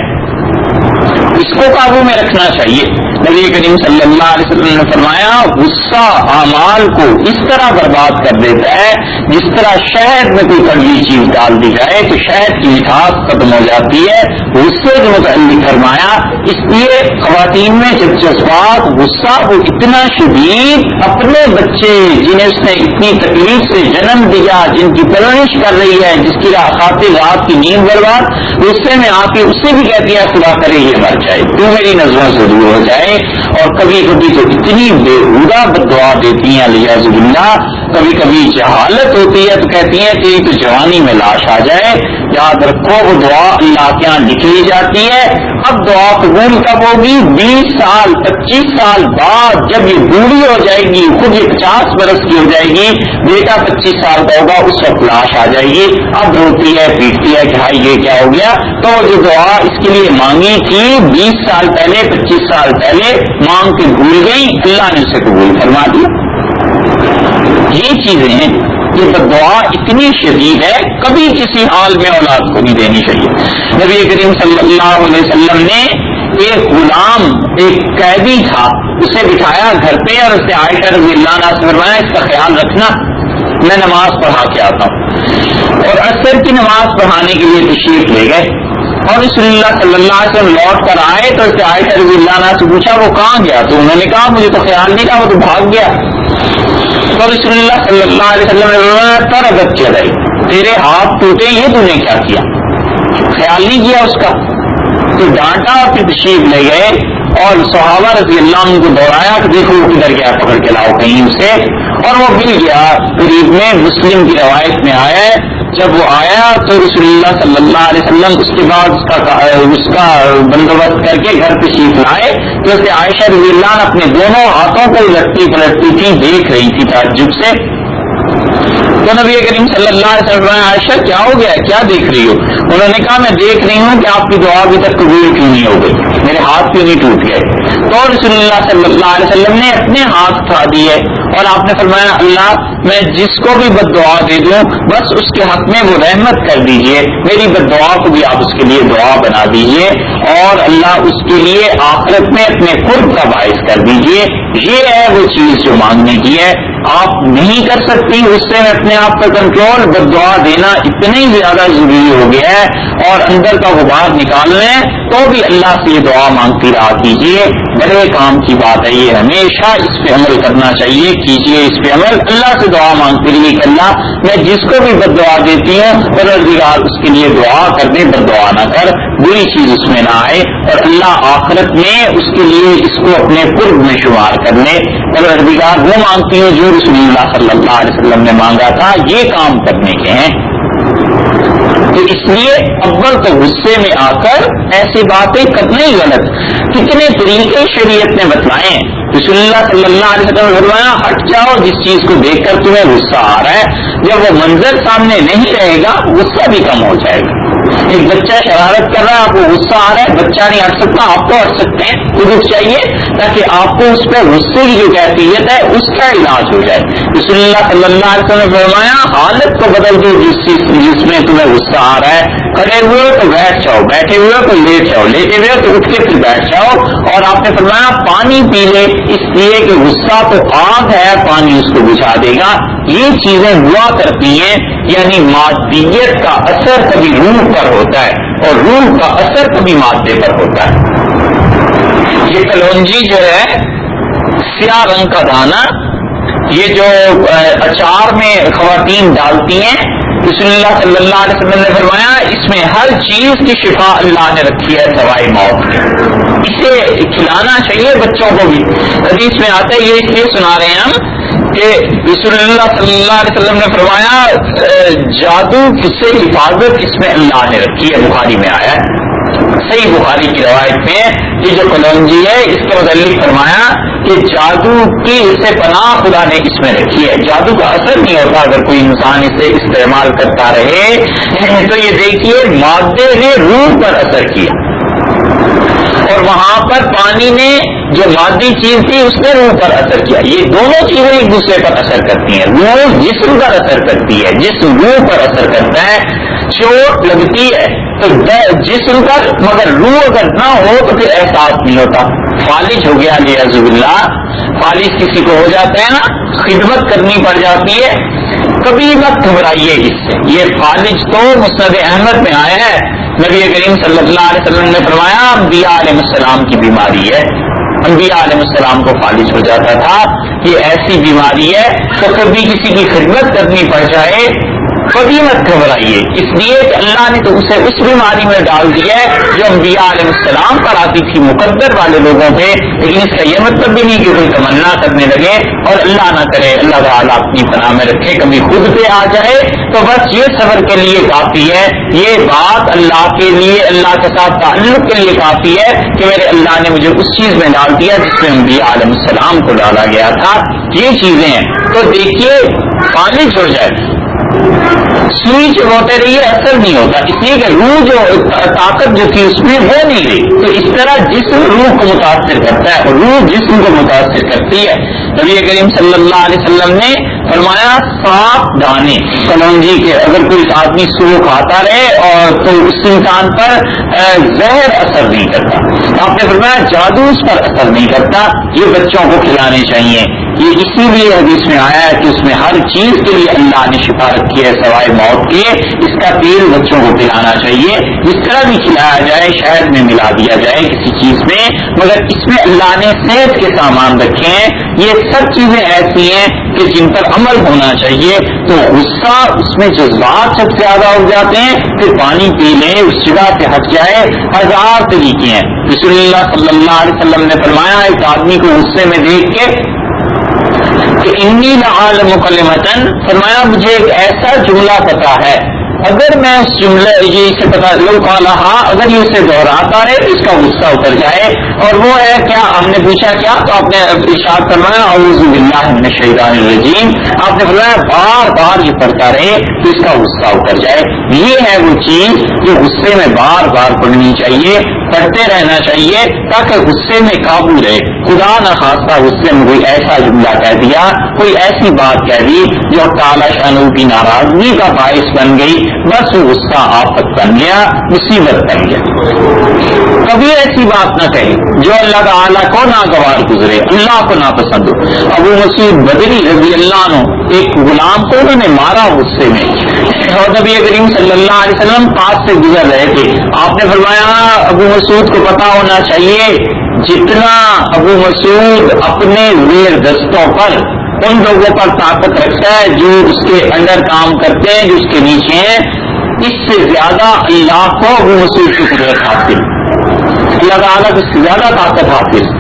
اس کو قابو میں رکھنا چاہیے. نبی کریم صلی اللہ علیہ وسلم نے فرمایا غصہ اعمال کو اس طرح برباد کر دیتا ہے جس طرح شہد میں کوئی کڑوی چیز ڈال دی جائے تو شہد کی مٹھاس ختم ہو جاتی ہے. غصے کے متعلق فرمایا. اس لیے خواتین میں جب جذبات غصہ وہ اتنا شدید, اپنے بچے جنہیں اس نے اتنی تکلیف سے جنم دیا, جن کی پرورش کر رہی ہے, جس کی خاطر رات کی نیند برباد, غصے میں آ کے اس سے بھی کہتی ہے خدا کرے یہ مر جائے, تو میری نظروں سے دور ہو جائے. اور کبھی کبھی تو اتنی بےہودہ بددعا دیتی ہیں الیاذ باللہ. کبھی کبھی جہالت ہوتی ہے تو کہتی ہیں کہ تو جوانی میں لاش آ جائے. یاد رکھو وہ دعا اللہ کے یہاں لکھ لی جاتی ہے. اب دعا قبول کب ہوگی؟ 20 سال 25 سال بعد, جب یہ بوڑھی ہو جائے گی, خود یہ 50 برس کی ہو جائے گی, بیٹا 25 سال کا ہوگا, اس وقت لاش آ جائے گی. اب روتی ہے پیٹتی ہے کہ ہائی یہ کیا ہو گیا. تو جو دعا اس کے لیے مانگی تھی 20 سال پہلے 25 سال پہلے مانگ کے بھول گئی, اللہ نے اسے قبول فرما دیا. یہ چیزیں ہیں, یہ بددعا اتنی شدید ہے, کبھی کسی حال میں اولاد کو نہیں دینی چاہیے. نبی کریم صلی اللہ علیہ وسلم نے ایک غلام, ایک قیدی تھا, اسے بٹھایا گھر پہ اور اس سے عائشہ رضی اللہ عنہا سے فرمایا اس کا خیال رکھنا, میں نماز پڑھا کے آتا ہوں. اور عصر کی نماز پڑھانے کے لیے تشریف لے گئے, اور رسول اللہ صلی اللہ علیہ وسلم لوٹ کر آئے تو اس سے عائشہ رضی اللہ عنہا سے پوچھا وہ کہاں گیا. تو انہوں نے کہا مجھے تو خیال نہیں تھا, وہ تو بھاگ گیا. تو رسول اللہ صلی اللہ علیہ وسلم نے ترغت چلائی, تیرے ہاتھ ٹوٹے یہ تو نے کیا کیا, خیال نہیں کیا اس کا. تو ڈانٹا اور پھر تشریف لے گئے اور صحابہ رضی اللہ عنہ کو دوڑایا کہ دیکھو وہ کدھر گیا, پکڑ کے لاؤ کہیں اسے. اور وہ مل گیا قریب میں, مسلم کی روایت میں آیا ہے. جب وہ آیا تو رسول اللہ صلی اللہ علیہ وسلم اس کے بعد اس کا بندوبست کر کے گھر تشریف لائے. تو اسے عائشہ رضی اللہ عنہ اپنے دونوں ہاتھوں کو لٹتی پلٹتی تھی, دیکھ رہی تھی تعجب سے. تو نبی کریم صلی اللہ علیہ وسلم نے عائشہ کیا ہو گیا, کیا دیکھ رہی ہو؟ انہوں نے کہا میں دیکھ رہی ہوں کہ آپ کی دعا ابھی تک قبول کیوں نہیں ہو گئی, میرے ہاتھ کیوں نہیں ٹوٹ گئے. تو رسول اللہ صلی اللہ علیہ وسلم نے اپنے ہاتھ اٹھا دیے اور آپ نے فرمایا اللہ میں جس کو بھی بد دعا دے دوں بس اس کے حق میں وہ رحمت کر دیجئے, میری بد دعا کو بھی آپ اس کے لیے دعا بنا دیجئے اور اللہ اس کے لیے آخرت میں اپنے قرب کا باعث کر دیجئے. یہ ہے وہ چیز جو مانگنے کی ہے. آپ نہیں کر سکتی اس سے اپنے آپ کا کنٹرول, بد دعا دینا اتنا ہی زیادہ ضروری ہو گیا ہے اور اندر کا غبار نکالنا ہے تو بھی اللہ سے یہ دعا مانگتی رہا کیجیے. بڑے کام کی بات ہے یہ, ہمیشہ اس پہ عمل کرنا چاہیے, کیجیے اس پہ عمل. اللہ سے دعا مانگتے رہیے کہ اللہ میں جس کو بھی بد دعا دیتی ہوں پروردگار اس کے لیے دعا کر دے, بد دعا نہ کر, بری چیز اس میں نہ آئے اور اللہ آخرت میں اس کے لیے اس کو اپنے قرب میں شمار کر لے. پروردگار وہ مانگتی ہوں جو رسول اللہ صلی اللہ علیہ وسلم نے مانگا تھا, یہ کام کرنے کے ہیں. تو اس لیے اول تو غصے میں آ کر ایسی باتیں کرنا ہی غلط. کتنے طریقے شریعت نے بتلائے ہیں. رسول اللہ صلی اللہ علیہ وسلم نے فرمایا ہٹ جاؤ جس چیز کو دیکھ کر تمہیں غصہ آ رہا ہے, جب وہ منظر سامنے نہیں رہے گا غصہ بھی کم ہو جائے گا. ایک بچہ شرارت کر رہا ہے, آپ کو غصہ آ رہا ہے, بچہ نہیں ہٹ سکتا, آپ تو ہٹ سکتے ہیں, تو رک چاہیے تاکہ آپ کو اس پہ غصے کی جو کیفیت ہے اس کا علاج ہو جائے. رسول اللہ صلی اللہ علیہ وسلم نے فرمایا حالت کو بدل دو جس میں تمہیں غصہ آ رہا ہے. کھڑے ہوئے ہو تو بیٹھ جاؤ, بیٹھے ہوئے ہو تو لیٹ جاؤ, لیٹے ہوئے ہو تو اٹھ کے پھر بیٹھ جاؤ. اور آپ نے فرمایا پانی پی لے, اس لیے کہ غصہ تو آگ ہے, پانی اس کو بجھا دے گا. یہ چیزیں ہوا کرتی ہیں, یعنی مادیت کا اثر کبھی روح پر ہوتا ہے اور روح کا اثر کبھی مادے پر ہوتا ہے. یہ کلونجی جو ہے سیاہ رنگ کا دانا, یہ جو اچار میں خواتین ڈالتی ہیں, رسول اللہ صلی اللہ علیہ وسلم نے فرمایا اس میں ہر چیز کی شفا اللہ نے رکھی ہے سوائے موت کے. اسے کھلانا چاہیے بچوں کو بھی. حدیث میں آتا ہے, یہ اس لیے سنا رہے ہیں ہم کہ رسول اللہ صلی اللہ علیہ وسلم نے فرمایا جادو سے حفاظت اس میں اللہ نے رکھی ہے. بخاری میں آیا ہے, صحیح بخاری کی روایت میں یہ جو کلونجی ہے اس کے متعلق فرمایا کہ جادو کی اسے پناہ خدا نے اس میں رکھی ہے. جادو کا اثر نہیں ہوتا اگر کوئی انسان اسے استعمال کرتا رہے. تو یہ دیکھیے مادے نے روح پر اثر کیا اور وہاں پر پانی نے جو مادی چیز تھی اس نے روح پر اثر کیا. یہ دونوں چیزیں ایک دوسرے پر اثر کرتی ہیں. روح جسم پر اثر کرتی ہے, جسم روح پر اثر کرتا ہے. چوٹ لگتی ہے تو جسم پر, مگر روح اگر نہ ہو تو پھر احساس نہیں ہوتا. فالج ہو گیا لیعذ باللہ, فالج کسی کو ہو جاتا ہے نا, خدمت کرنی پڑ جاتی ہے, کبھی مت گھبرائیے اس سے. یہ فالج تو مسند احمد میں آیا ہے, نبی کریم صلی اللہ علیہ وسلم نے فرمایا انبیاء علیہ السلام کی بیماری ہے. انبیاء علیہ السلام کو فالج ہو جاتا تھا. یہ ایسی بیماری ہے تو کبھی کسی کی خدمت کرنی پڑ جائے کبھی مت گھبرائیے, اس لیے کہ اللہ نے تو اسے اس بیماری میں ڈال دیا ہے جو انبیاء علیہ السلام پر آتی تھی مقدر والے لوگوں پہ. لیکن اس کا یہ مطلب بھی نہیں کہ کوئی تمنا کرنے لگے اور اللہ نہ کرے, اللہ تعالیٰ اپنی پناہ میں رکھے, کبھی خود پہ آ جائے تو بس یہ صبر کے لیے کافی ہے. یہ بات اللہ کے لیے, اللہ کے ساتھ تعلق کے لیے کافی ہے کہ میرے اللہ نے مجھے اس چیز میں ڈال دیا جس میں انبیاء علیہ السلام کو ڈالا گیا تھا. یہ چیزیں ہیں. تو دیکھیے فالج ہو جائے, سوئی چبوتے رہیے, اثر نہیں ہوتا, اس لیے کہ روح جو طاقت جو تھی اس میں وہ نہیں رہی. تو اس طرح جسم روح کو متاثر کرتا ہے اور روح جسم کو متاثر کرتی ہے. نبی کریم صلی اللہ علیہ وسلم نے فرمایا 7 دانے کلونجی کے اگر کوئی آدمی صبح کھاتا رہے اور تو اس انسان پر زہر اثر نہیں کرتا. آپ نے فرمایا جادو اس پر اثر نہیں کرتا. یہ بچوں کو کھلانے چاہیے. یہ اسی لیے حدیث میں آیا ہے کہ اس میں ہر چیز کے لیے اللہ نے شفا رکھی ہے سوائے موت کے. اس کا تیل بچوں کو پلانا چاہیے, جس طرح بھی کھلایا جائے, شہد میں ملا دیا جائے کسی چیز میں, مگر اس میں اللہ نے صحت کے سامان رکھے ہیں. یہ سب چیزیں ایسی ہیں کہ جن پر عمل ہونا چاہیے. تو غصہ اس میں جذبات سب سے زیادہ ہو جاتے ہیں, پھر پانی پی لیں, اس جگہ سے ہٹ جائے. 1000 طریقے ہیں. رسول اللہ صلی اللہ علیہ وسلم نے فرمایا ایک آدمی کو غصے میں دیکھ کے کہ انی لعالم کلمۃ, فرمایا مجھے ایک ایسا جملہ پتا ہے اگر میں اس جملے یہ اسے پتا لو کالا اگر یہ اسے دہراتا رہے تو اس کا غصہ اتر جائے. اور وہ ہے کیا ہم نے پوچھا کیا تو آپ نے ارشاد فرمایا اعوذ باللہ من الشیطان الرجیم. آپ نے فرمایا بار بار یہ پڑھتا رہے تو اس کا غصہ اتر جائے. یہ ہے وہ چیز جو غصے میں بار بار پڑھنی چاہیے, پڑھتے رہنا چاہیے تاکہ غصے میں قابو رہے. خدا نہ خاصہ غصے میں کوئی ایسا جملہ کہہ دیا, کوئی ایسی بات کہہ دی جو تعالی شانہ کی ناراضگی کا باعث بن گئی, بس وہ غصہ آفت بن گیا, مصیبت بن گیا. کبھی ایسی بات نہ کہے جو اللہ تعالیٰ کو ناگوار گزرے, اللہ کو ناپسند ہو. ابو مسعود بدری رضی اللہ عنہ ایک غلام کو انہوں نے مارا غصے میں, اور نبی کریم صلی اللہ علیہ وسلم پاس سے گزر رہے تھے. آپ نے فرمایا ابو مسعود کو پتا ہونا چاہیے جتنا ابو مسعود اپنے زیر دستوں پر ان لوگوں پر طاقت رکھتا ہے جو اس کے اندر کام کرتے ہیں, جو اس کے نیچے ہیں, اس سے زیادہ اللہ کو ابو مسعود کی قدرت حاصل, اللہ تعالیٰ کو اس سے زیادہ طاقت حاصل.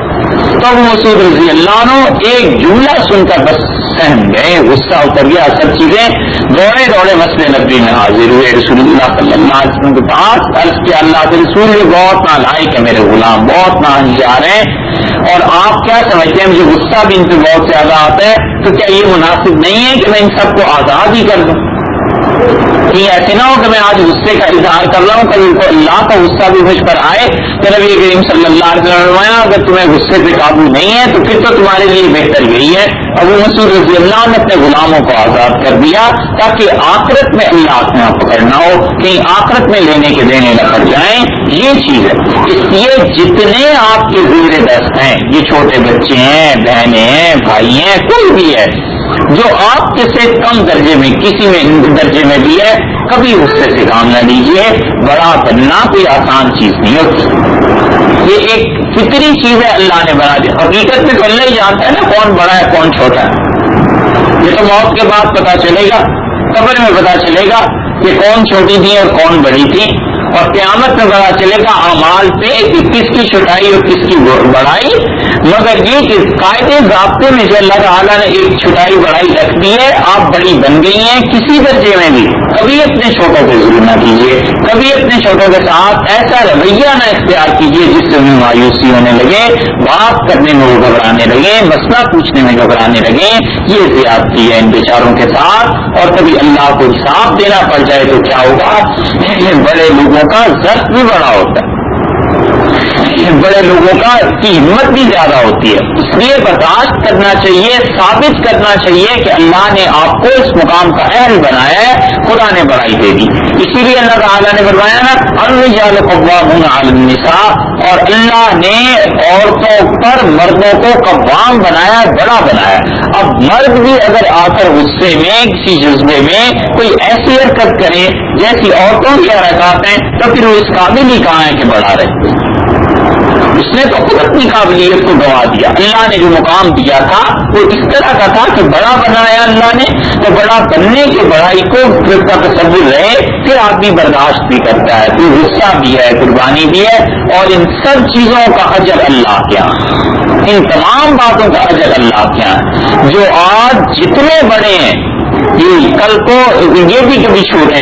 تو ابو مسعود رضی اللہ عنہ ایک جملہ سن کر بس سہم گئے, غصہ اتر گیا. سب چیزیں دوڑے دوڑے مسجد نبوی میں حاضر ہوئے, رسول اللہ صلی اللہ علیہ وسلم کے پاس عرض کیا اللہ کے رسول یہ بہت نالائق ہے میرے غلام, بہت ناہنجار ہیں, اور آپ کیا سمجھتے ہیں مجھے غصہ بھی ان پہ بہت زیادہ آتا ہے, تو کیا یہ مناسب نہیں ہے کہ میں ان سب کو آزاد ہی کر دوں؟ کہیں ایسے نہ ہو کہ میں آج غصے کا اظہار کر رہا ہوں, کبھی کو اللہ کا غصہ بھی مجھ پر آئے. تو نبی کریم صلی اللہ علیہ وسلم نے فرمایا اگر تمہیں غصے پہ قابو نہیں ہے تو پھر تو تمہارے لیے بہتر یہی ہے ابو مسعود رضی اللہ نے اپنے غلاموں کو آزاد کر دیا تاکہ آخرت میں اللہ سے نہ پکڑنا ہو, کہیں آخرت میں لینے کے دینے نہ پڑ جائیں. یہ چیز ہے. اس لیے جتنے آپ کے زیر دست ہیں, یہ چھوٹے بچے ہیں, بہنیں ہیں, بھائی ہیں, کوئی بھی ہے جو آپ کے سے کم درجے میں کسی میں درجے میں بھی ہے, کبھی غصے سے کام نہ لیجیے. بڑا بننا کوئی آسان چیز نہیں ہوتی, یہ ایک فطری چیز ہے, اللہ نے بنا دی. حقیقت میں اللہ ہی جانتا ہے نا کون بڑا ہے کون چھوٹا ہے. یہ تو موت کے بعد پتا چلے گا, قبر میں پتا چلے گا کہ کون چھوٹی تھی اور کون بڑی تھی, اور قیامت میں پتا چلے گا اعمال پہ کہ کس کی چھٹائی اور کس کی بڑائی. مگر یہ کہ قاعدے ضابطے میں جو اللہ تعالیٰ نے ایک چھٹائی بڑائی رکھ دی ہے, آپ بڑی بن گئی ہیں کسی درجے میں بھی, کبھی اپنے چھوٹوں کو ضرور نہ کیجیے, کبھی اپنے چھوٹوں کے ساتھ ایسا رویہ نہ اختیار کیجیے جس سے انہیں مایوسی ہونے لگے, بات کرنے میں وہ گھبرانے لگے, مسئلہ پوچھنے میں گھبرانے لگے. یہ زیادتی ہے ان بیچاروں کے ساتھ, اور کبھی اللہ کو حساب دینا پڑ جائے تو کیا ہوگا. بڑے لوگوں کا ضرب بھی بڑا ہوتا ہے, بڑے لوگوں کی ہمت بھی زیادہ ہوتی ہے. اس لیے برداشت کرنا چاہیے, ثابت کرنا چاہیے کہ اللہ نے آپ کو اس مقام کا اہل بنایا ہے, خدا نے بڑائی دے دی. اسی لیے اللہ تعالیٰ نے فرمایا نا الرجال قوامون علی النساء, اور اللہ نے عورتوں پر مردوں کو قوام بنایا, بڑا بنایا. اب مرد بھی اگر آ کر غصے میں کسی جذبے میں کوئی ایسی حرکت کرے جیسی عورتوں کی حرکات ہیں, تو پھر وہ اس قابل ہی کہاں ہے کہ بڑا رہے. اس نے تو خود اپنی قابلیت کو گنوا دیا. اللہ نے جو مقام دیا تھا وہ اس طرح کا تھا کہ بڑا بنایا اللہ نے, تو بڑا بننے کی بڑائی کو کا تصور رہے, پھر آدمی برداشت بھی کرتا ہے, پھر غصہ بھی ہے, قربانی بھی ہے, اور ان سب چیزوں کا اجر اللہ کے یہاں, ان تمام باتوں کا اجر اللہ کے یہاں. جو آج جتنے بڑے ہیں یہ کل کو یہ بھی کبھی چھوٹے,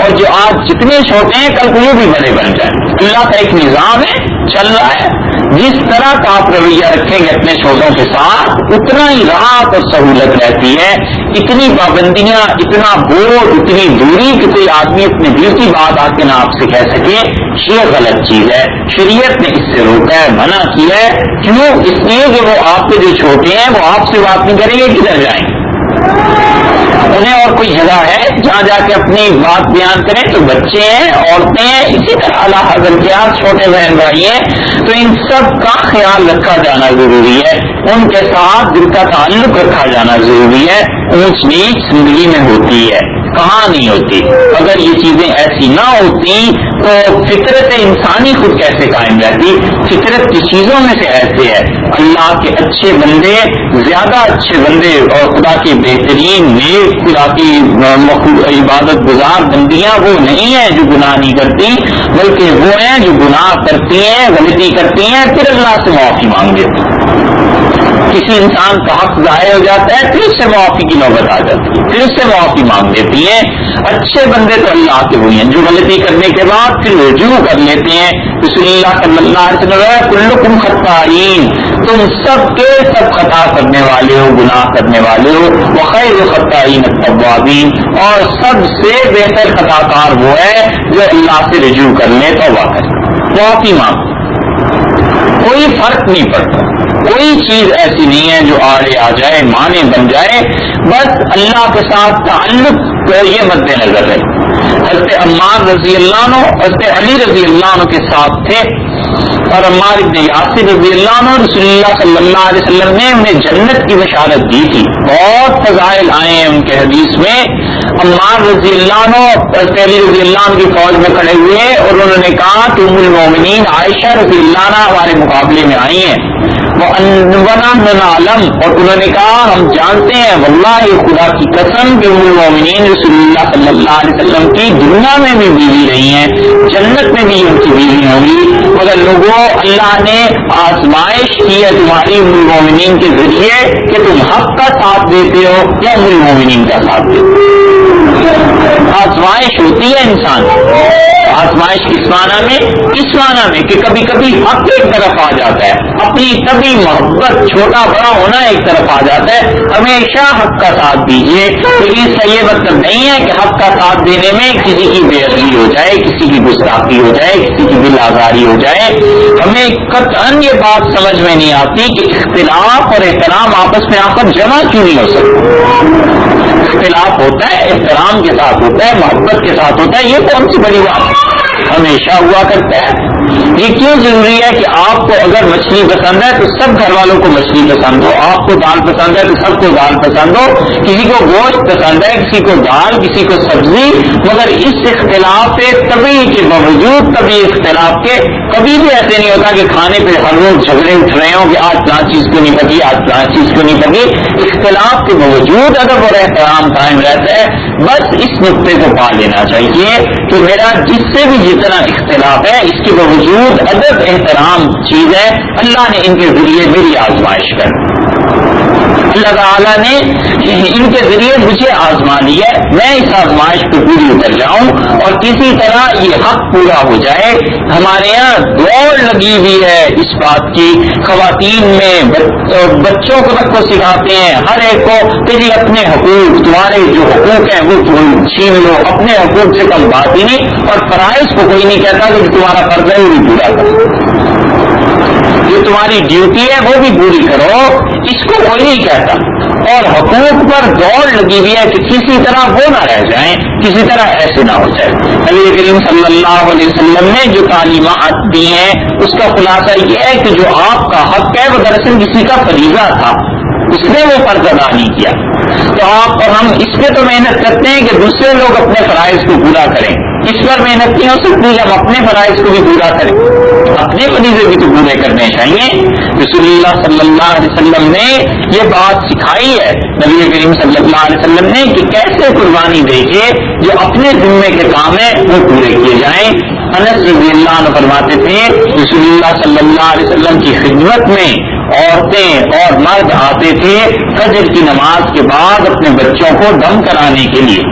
اور جو آج جتنے چھوٹے ہیں کل کو یہ بھی بڑے بن جائیں. اللہ کا ایک نظام ہے, چل رہا ہے. جس طرح کا آپ رویہ رکھیں گے اپنے چھوٹوں کے ساتھ اتنا ہی راحت اور سہولت رہتی ہے. اتنی پابندیاں, اتنا بوجھ, اتنی دوری کہ کوئی آدمی اپنے دل کی بات آ کے نہ آپ سے کہہ سکے, یہ غلط چیز ہے. شریعت نے اس سے روکا ہے, منع کیا ہے. کیوں؟ اس لیے کہ وہ آپ کے جو چھوٹے ہیں وہ آپ سے بات نہیں کریں گے, کدھر جائیں گے؟ انہیں اور کوئی جگہ ہے جہاں جا کے اپنی بات بیان کریں. تو بچے ہیں, عورتیں ہیں, اسی طرح اعلیٰ حضرت کے چھوٹے بہن بھائی ہیں, تو ان سب کا خیال رکھا جانا ضروری ہے. ان کے ساتھ دل کا تعلق رکھا جانا ضروری ہے. اونچ نیچ زندگی میں ہوتی ہے, کہاں نہیں ہوتی. اگر یہ چیزیں ایسی نہ ہوتی تو فطرت انسانی خود کیسے قائم رہتی. فطرت کی چیزوں میں سے ایسے ہے. اللہ کے اچھے بندے, زیادہ اچھے بندے, اور خدا کے بہترین نیک خدا کی عبادت گزار بندیاں وہ نہیں ہیں جو گناہ نہیں کرتی, بلکہ وہ ہیں جو گناہ کرتی ہیں, غلطی کرتی ہیں, پھر اللہ سے معافی مانگے. کسی انسان کا حق ضائع ہو جاتا ہے پھر اس سے معافی کی نوبت آ جاتی ہے، پھر اس سے معافی مانگ لیتی ہیں. اچھے بندے تو اللہ کے ہوئی ہیں جو غلطی کرنے کے بعد پھر رجوع کر لیتے ہیں. رسول اللہ صلی اللہ علیہ وسلم کلکم خطائین، تم سب کے سب خطا کرنے والے ہو، گناہ کرنے والے ہو. وخیر الخطائین التوابین، اور سب سے بہتر خطا کار وہ ہے جو اللہ سے رجوع کر لے، توبہ کرے، معافی مانگ. کوئی فرق نہیں پڑتا، کوئی چیز ایسی نہیں ہے جو آڑے آ جائے، مانے بن جائے. بس اللہ کے ساتھ تعلق کو یہ مد نظر ہے. حضرت عمار رضی اللہ عنہ حضرت علی رضی اللہ عنہ کے ساتھ تھے، اور عمار ابن یاسر رضی اللہ عنہ رسول اللہ صلی اللہ علیہ وسلم نے انہیں جنت کی بشارت دی تھی. بہت فضائل آئے ہیں ان کے حدیث میں. عمار رضی اللہ عنہ حضرت علی رضی اللہ عنہ کی فوج میں کھڑے ہوئے اور انہوں نے کہا کہ ام المومنین عائشہ رضی اللہ عنہ ہمارے مقابلے میں آئی ہیں، عالم، اور انہوں نے کہا ہم جانتے ہیں واللہ خدا کی قسم کہ ام المومنین رسول اللہ صلی اللہ علیہ وسلم کی دنیا میں بھی بیوی رہی ہیں، جنت میں بھی ان کی بیوی ہوں گی. مگر لوگوں اللہ نے آزمائش کی ہے تمہاری ام المومنین کے ذریعے کہ تم حق کا ساتھ دیتے ہو یا ام المومنین کا ساتھ دیتے ہو. آزمائش ہوتی ہے انسان، آزمائش کس معنی میں کہ کبھی کبھی حق ایک طرف آ جاتا ہے، اپنی طبی محبت چھوٹا بڑا ہونا ایک طرف آ جاتا ہے. ہمیشہ حق کا ساتھ دیجیے، لیکن اس کا یہ مطلب نہیں ہے کہ حق کا ساتھ دینے میں کسی کی بے ادبی ہو جائے، کسی کی گستاخی ہو جائے، کسی کی دل آزاری ہو جائے. ہمیں قطعاً یہ بات سمجھ میں نہیں آتی کہ اختلاف اور احترام آپس میں آ کر جمع کیوں نہیں ہو سکتا. اختلاف ہوتا ہے، احترام کے ساتھ ہوتا ہے، محبت کے ساتھ ہوتا ہے، یہ کون سی بڑی بات ہمیشہ ہوا کرتا ہے. یہ کیوں ضروری ہے کہ آپ کو اگر مچھلی پسند ہے تو سب گھر والوں کو مچھلی پسند ہو، آپ کو دال پسند ہے تو سب کو دال پسند ہو، کسی کو گوشت پسند ہے، کسی کو دال، کسی کو سبزی. مگر اس اختلاف طبی کے باوجود کبھی اختلاف کے کبھی بھی ایسے نہیں ہوتا کہ کھانے پہ ہر روز جھگڑے اٹھ رہے ہوں کہ آج فلاں چیز کو نہیں پکی، آج فلاں چیز کو نہیں پکی. اختلاف کے باوجود ادب اور احترام قائم رہتا ہے. بس اس نقطے کو پا لینا چاہیے کہ میرا جس سے بھی جتنا اختلاف ہے اس کے باوجود ادب احترام چیز ہے. اللہ نے ان کے ذریعے میری آزمائش کر، اللہ تعالیٰ نے ان کے ذریعے مجھے آزما لیا، میں اس آزمائش پہ پوری اتر جاؤں اور کسی طرح یہ حق پورا ہو جائے. ہمارے یہاں دوڑ لگی ہوئی ہے اس بات کی، خواتین میں بچوں کو سکھاتے ہیں ہر ایک کو کہ جی اپنے حقوق، تمہارے جو حقوق ہیں وہ چھین لو، اپنے حقوق سے کم بات ہی نہیں. اور فرائض کو کوئی نہیں کہتا کہ تمہارا فرض ہے وہ بھی پورا کرو، جو تمہاری ڈیوٹی ہے وہ بھی پوری کرو، اس کو کوئی نہیں کہتا. اور حقوق پر دوڑ لگی ہوئی ہے کہ کسی طرح وہ نہ رہ جائیں، کسی طرح ایسے نہ ہو جائے. نبی کریم صلی اللہ علیہ وسلم نے جو تعلیمات دی ہیں اس کا خلاصہ یہ ہے کہ جو آپ کا حق ہے وہ دراصل کسی کا فریضہ تھا، اس نے وہ فرض ادا نہیں کیا. تو آپ اور ہم اس پہ تو محنت کرتے ہیں کہ دوسرے لوگ اپنے فرائض کو پورا کریں، اس پر محنت نہیں ہو سکتی ہم اپنے فرائض کو بھی پورا کریں، اپنے فریضے بھی تو پورے کرنے چاہیے. رسول اللہ صلی اللہ علیہ وسلم نے یہ بات سکھائی ہے نبی کریم صلی اللہ علیہ وسلم نے کہ کیسے قربانی دے کے جو اپنے ذمے کے کام ہیں وہ پورے کیے جائیں. انس رضی اللہ عنہ فرماتے تھے رسول اللہ صلی اللہ علیہ وسلم کی خدمت میں عورتیں اور مرد آتے تھے فجر کی نماز کے بعد اپنے بچوں کو دم کرانے کے لیے،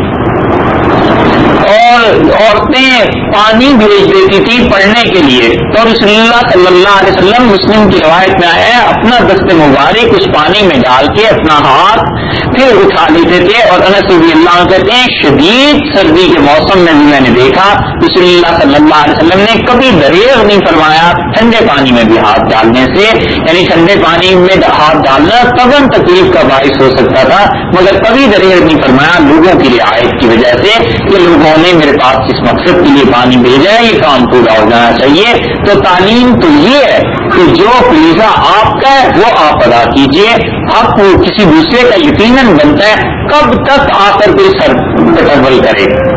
اور عورتیں پانی بھیج دیتی تھی پڑھنے کے لیے. تو رسول اللہ صلی اللہ علیہ وسلم مسلم کی روایت میں آیا ہے اپنا دست مبارک اس پانی میں ڈال کے اپنا ہاتھ پھر اٹھا لیتے تھے. اور انس رضی اللہ عنہ کہتے ہیں شدید سردی کے موسم میں بھی میں نے دیکھا رسول اللہ صلی اللہ علیہ وسلم نے کبھی دریغ نہیں فرمایا ٹھنڈے پانی میں بھی ہاتھ ڈالنے سے. یعنی ٹھنڈے پانی میں ہاتھ ڈالنا تباً تکلیف کا باعث ہو سکتا تھا مگر کبھی دریغ نہیں فرمایا لوگوں کی رعایت کی وجہ سے کہ لوگوں نے میرے پاس اس مقصد کے لیے پانی بھیجا ہے، یہ کام پورا ہو جانا چاہیے. تو تعلیم تو یہ ہے کہ جو فریضہ آپ کا ہے وہ آپ ادا کیجیے. آپ کسی دوسرے کا یقیناً بنتا ہے. کب تک آ کر کوئی سر تکبر کرے گا،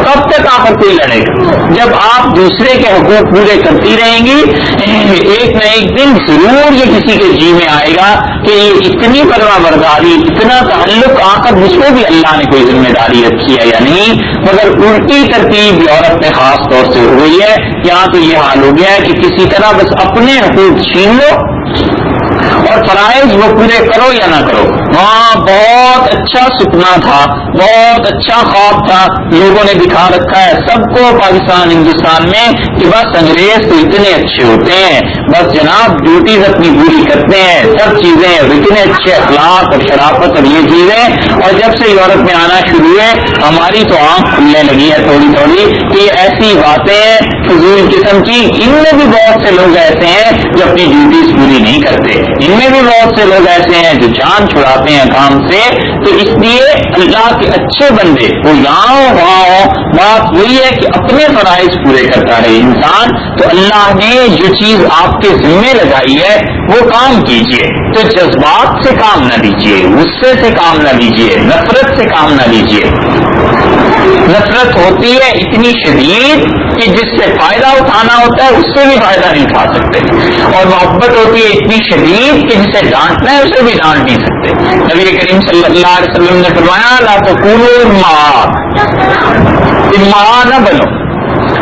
کب تک آ کر کوئی لڑے گا؟ جب آپ دوسرے کے حقوق پورے کرتی رہیں گی ایک نہ ایک دن ضرور یہ کسی کے جی میں آئے گا کہ یہ اتنی فرما برداری، اتنا تعلق آ کر مجھ پہ بھی اللہ نے کوئی ذمہ داری رکھی ہے یا نہیں. مگر الٹی ترتیب یورپ میں خاص طور سے ہو گئی ہے. یہاں تو یہ حال ہو گیا ہے کہ کسی طرح بس اپنے حقوق چھین لو اور فرائض وہ پورے کرو یا نہ کرو. وہاں بہت اچھا سپنا تھا, بہت اچھا خواب تھا, لوگوں نے دکھا رکھا ہے سب کو پاکستان ہندوستان میں کہ بس انگریز تو اتنے اچھے ہوتے ہیں, بس جناب ڈیوٹیز اپنی پوری کرتے ہیں, سب چیزیں اتنے اچھے اخلاق اور شرافت اور یہ چیزیں. اور جب سے یورپ میں آنا شروع ہوئے ہماری تو آنکھ کھلنے لگی ہے تھوڑی تھوڑی کہ یہ ایسی باتیں فضول قسم کی. ان میں بھی بہت سے لوگ ایسے ہیں جو اپنی ڈیوٹیز پوری نہیں کرتے, ان میں بھی بہت سے لوگ ایسے ہیں جو جان چھڑاتے ہیں کام سے. تو اس لیے اللہ کے اچھے بندے وہ یہاں ہو وہاں ہو, بات وہی ہے کہ اپنے فرائض پورے کرتا رہے انسان. تو اللہ نے جو چیز آپ کے ذمے لگائی ہے وہ کام کیجئے. تو جذبات سے کام نہ لیجئے, غصے سے کام نہ لیجئے, نفرت سے کام نہ لیجئے. نفرت ہوتی ہے اتنی شدید کہ جس سے فائدہ اٹھانا ہوتا ہے اس سے بھی فائدہ نہیں اٹھا سکتے, اور محبت ہوتی ہے اتنی شدید کہ جسے ڈانٹنا ہے اسے بھی ڈانٹ نہیں سکتے. نبی کریم صلی اللہ علیہ وسلم نے فرمایا لا تکونوا امعاء نہ بنو,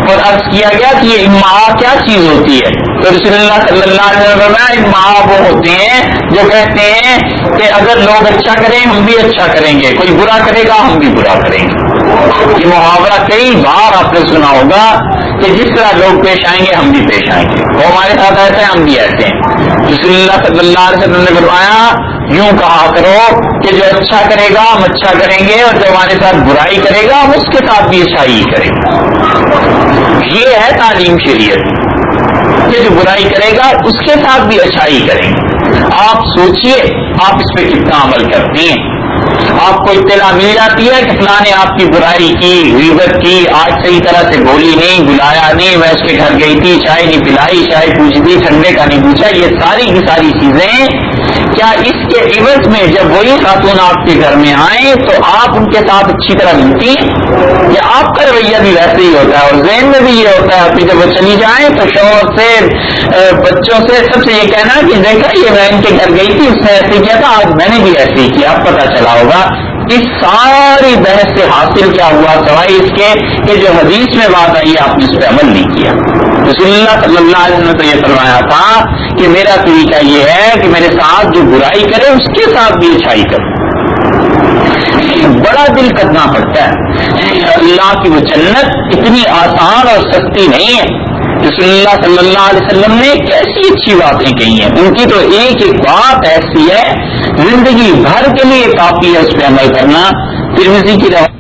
اور عرض کیا گیا کہ یہ امعاء کیا چیز ہوتی ہے. تو رسول اللہ صلی اللہ علیہ وسلم نے امعاء وہ ہوتے ہیں جو کہتے ہیں کہ اگر لوگ اچھا کریں ہم بھی اچھا کریں گے, کوئی برا کرے گا ہم بھی برا کریں گے. یہ محاورہ کئی بار آپ نے سنا ہوگا کہ جس طرح لوگ پیش آئیں گے ہم بھی پیش آئیں گے, وہ ہمارے ساتھ ایسے ہیں ہم بھی ایسے ہیں. رسول اللہ صلی اللہ علیہ وسلم نے فرمایا یوں کہا کرو کہ جو اچھا کرے گا ہم اچھا کریں گے, اور جو ہمارے ساتھ برائی کرے گا ہم اس کے ساتھ بھی اچھائی کریں گے. یہ ہے تعلیم شریعت کہ جو برائی کرے گا اس کے ساتھ بھی اچھائی کریں گے. آپ سوچئے آپ اس پہ کتنا عمل کرتی ہیں. آپ کو اطلاع مل جاتی ہے کہ فلاں نے آپ کی برائی کی, غیبت کی, آج صحیح طرح سے بولی نہیں, بلایا نہیں, میں اس کے گھر گئی تھی, چائے نہیں پلائی, چائے پوچھی تھی, ٹھنڈے کا نہیں پوچھا. یہ ساری کی ساری چیزیں کیا اس کے عوض میں جب وہی خاتون آپ کے گھر میں آئیں تو آپ ان کے ساتھ اچھی طرح ملتی ہیں, یا آپ کا رویہ بھی ویسے ہی ہوتا ہے, اور ذہن میں بھی یہ ہوتا ہے کہ جب وہ چلی جائیں تو شوہر سے, بچوں سے, سب سے یہ کہنا کہ دیکھا یہ میں ان کے گھر گئی تھی اس نے ایسے کیا تھا, آج میں نے بھی ایسے ہی کیا. اب پتا چلا ہوگا اس ساری بحث سے حاصل کیا ہوا سوائے اس کے کہ جو حدیث میں بات آئی آپ نے اس پہ عمل نہیں کیا. رسول اللہ صلی اللہ علیہ وسلم نے تو یہ فرمایا تھا کہ میرا طریقہ یہ ہے کہ میرے ساتھ جو برائی کرے اس کے ساتھ بھی اچھائی کرے. بڑا دل کرنا پڑتا ہے. اللہ کی وہ جنت اتنی آسان اور سستی نہیں ہے. رسول اللہ صلی اللہ علیہ وسلم نے کیسی اچھی باتیں کہی ہیں, ان کی تو ایک ایک بات ایسی ہے زندگی بھر کے لیے کافی ہے اس پہ عمل کرنا. ترمذی کی روایت